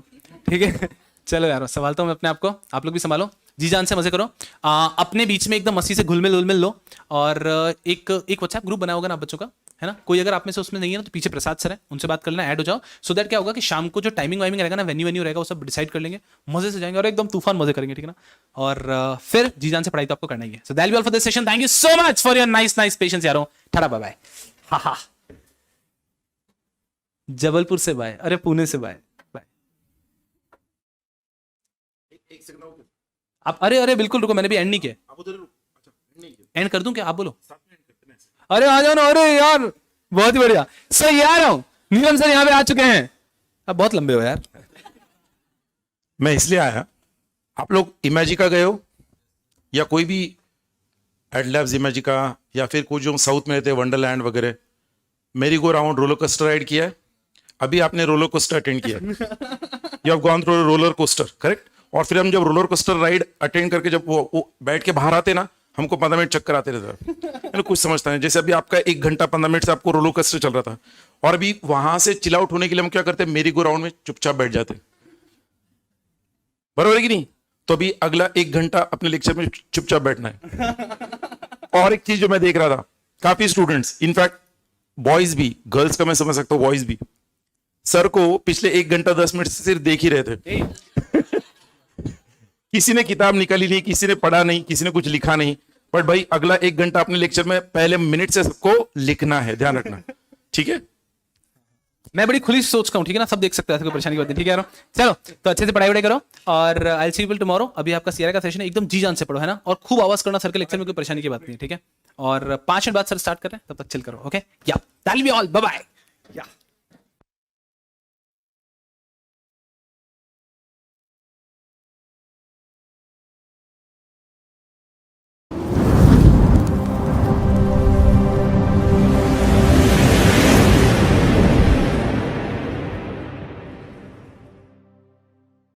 Speaker 1: ठीक है। चलो यार संभालता हूँ मैं अपने आप को, आप लोग भी संभालो, जी जान से मजे करो। अपने बीच में एकदम मस्ती से घुल मिल लो। और एक व्हाट्सएप ग्रुप बना होगा ना आप बच्चों का, है ना। कोई अगर आप में से उसमें नहीं है ना, तो पीछे प्रसाद सर है, उनसे बात कर लेना, ऐड हो जाओ। सो दैट क्या होगा कि शाम को जो टाइमिंग वाइमिंग रहेगा ना, वेन्यू रहेगा, वो सब डिसाइड कर लेंगे, मजे से जाएंगे और एकदम तूफान मजे करेंगे, ठीक है ना। और फिर जी जान से पढ़ाई तो आपको करना ही है। So that will be all for this session. Thank you so much for your nice patience यारों। Tata bye bye. हा जबलपुर से बाय, अरे पुणे से बाय बाय। आप अरे बिल्कुल रुको, मैंने भी एंड नहीं किया। एंड कर दूं क्या, आप बोलो। अरे आ जाओ ना, अरे यार बहुत ही बढ़िया। सर ये आ रहा हूं, नीलम सर यहाँ पे आ चुके हैं। अब बहुत लंबे हो यार।
Speaker 2: मैं इसलिए आया, आप लोग इमेजिका गए हो या कोई भी एडलैब्स इमेजिका, या फिर कोई जो साउथ में रहते हैं वंडरलैंड वगैरह, मेरी go round roller coaster ride किया है? अभी आपने रोलर कोस्टर अटेंड किया, you have gone through roller coaster, correct. और फिर हम जब रोलर कोस्टर राइड अटेंड करके जब वो बैठ के बाहर आते ना, हमको 15 मिनट चक्कर आते रहता है, कुछ समझता नहीं। जैसे अभी आपका 1 घंटा 15 मिनट से आपको रोलर कोस्टर चल रहा था, और अभी वहां से चिल आउट होने के लिए हम क्या करते हैं, मेरी गो राउंड में चुपचाप बैठ जाते, बराबर है कि नहीं। तो अभी अगला 1 घंटा अपने लेक्चर में चुपचाप बैठना है। और एक चीज जो मैं देख रहा था, काफी स्टूडेंट्स, इनफैक्ट बॉयज भी, गर्ल्स का मैं समझ सकता हूँ, बॉयज भी सर को पिछले 1 घंटा 10 मिनट से सिर्फ देख ही रहे थे। किसी ने किताब निकाली नहीं, किसी ने पढ़ा नहीं, किसी ने कुछ लिखा नहीं, बट भाई अगला 1 घंटा अपने लेक्चर में पहले मिनट से सबको लिखना है, ध्यान रखना, ठीक है।
Speaker 1: मैं बड़ी खुली सोच का हूँ, ठीक है ना, सब देख सकते हैं, कोई परेशानी की बात नहीं, ठीक है यार। चलो तो अच्छे से पढ़ाई करो, और आई सी यू टुमारो। अभी आपका सीआरआई का सेशन है, एकदम जी जान से पढ़ो, है ना, और खूब आवाज करना, सर के लेक्चर में कोई परेशानी की बात नहीं है, ठीक है। और 5 मिनट बाद सर स्टार्ट कर रहे हैं, तब तक चिल करो, okay. Yeah that will be all, bye bye. या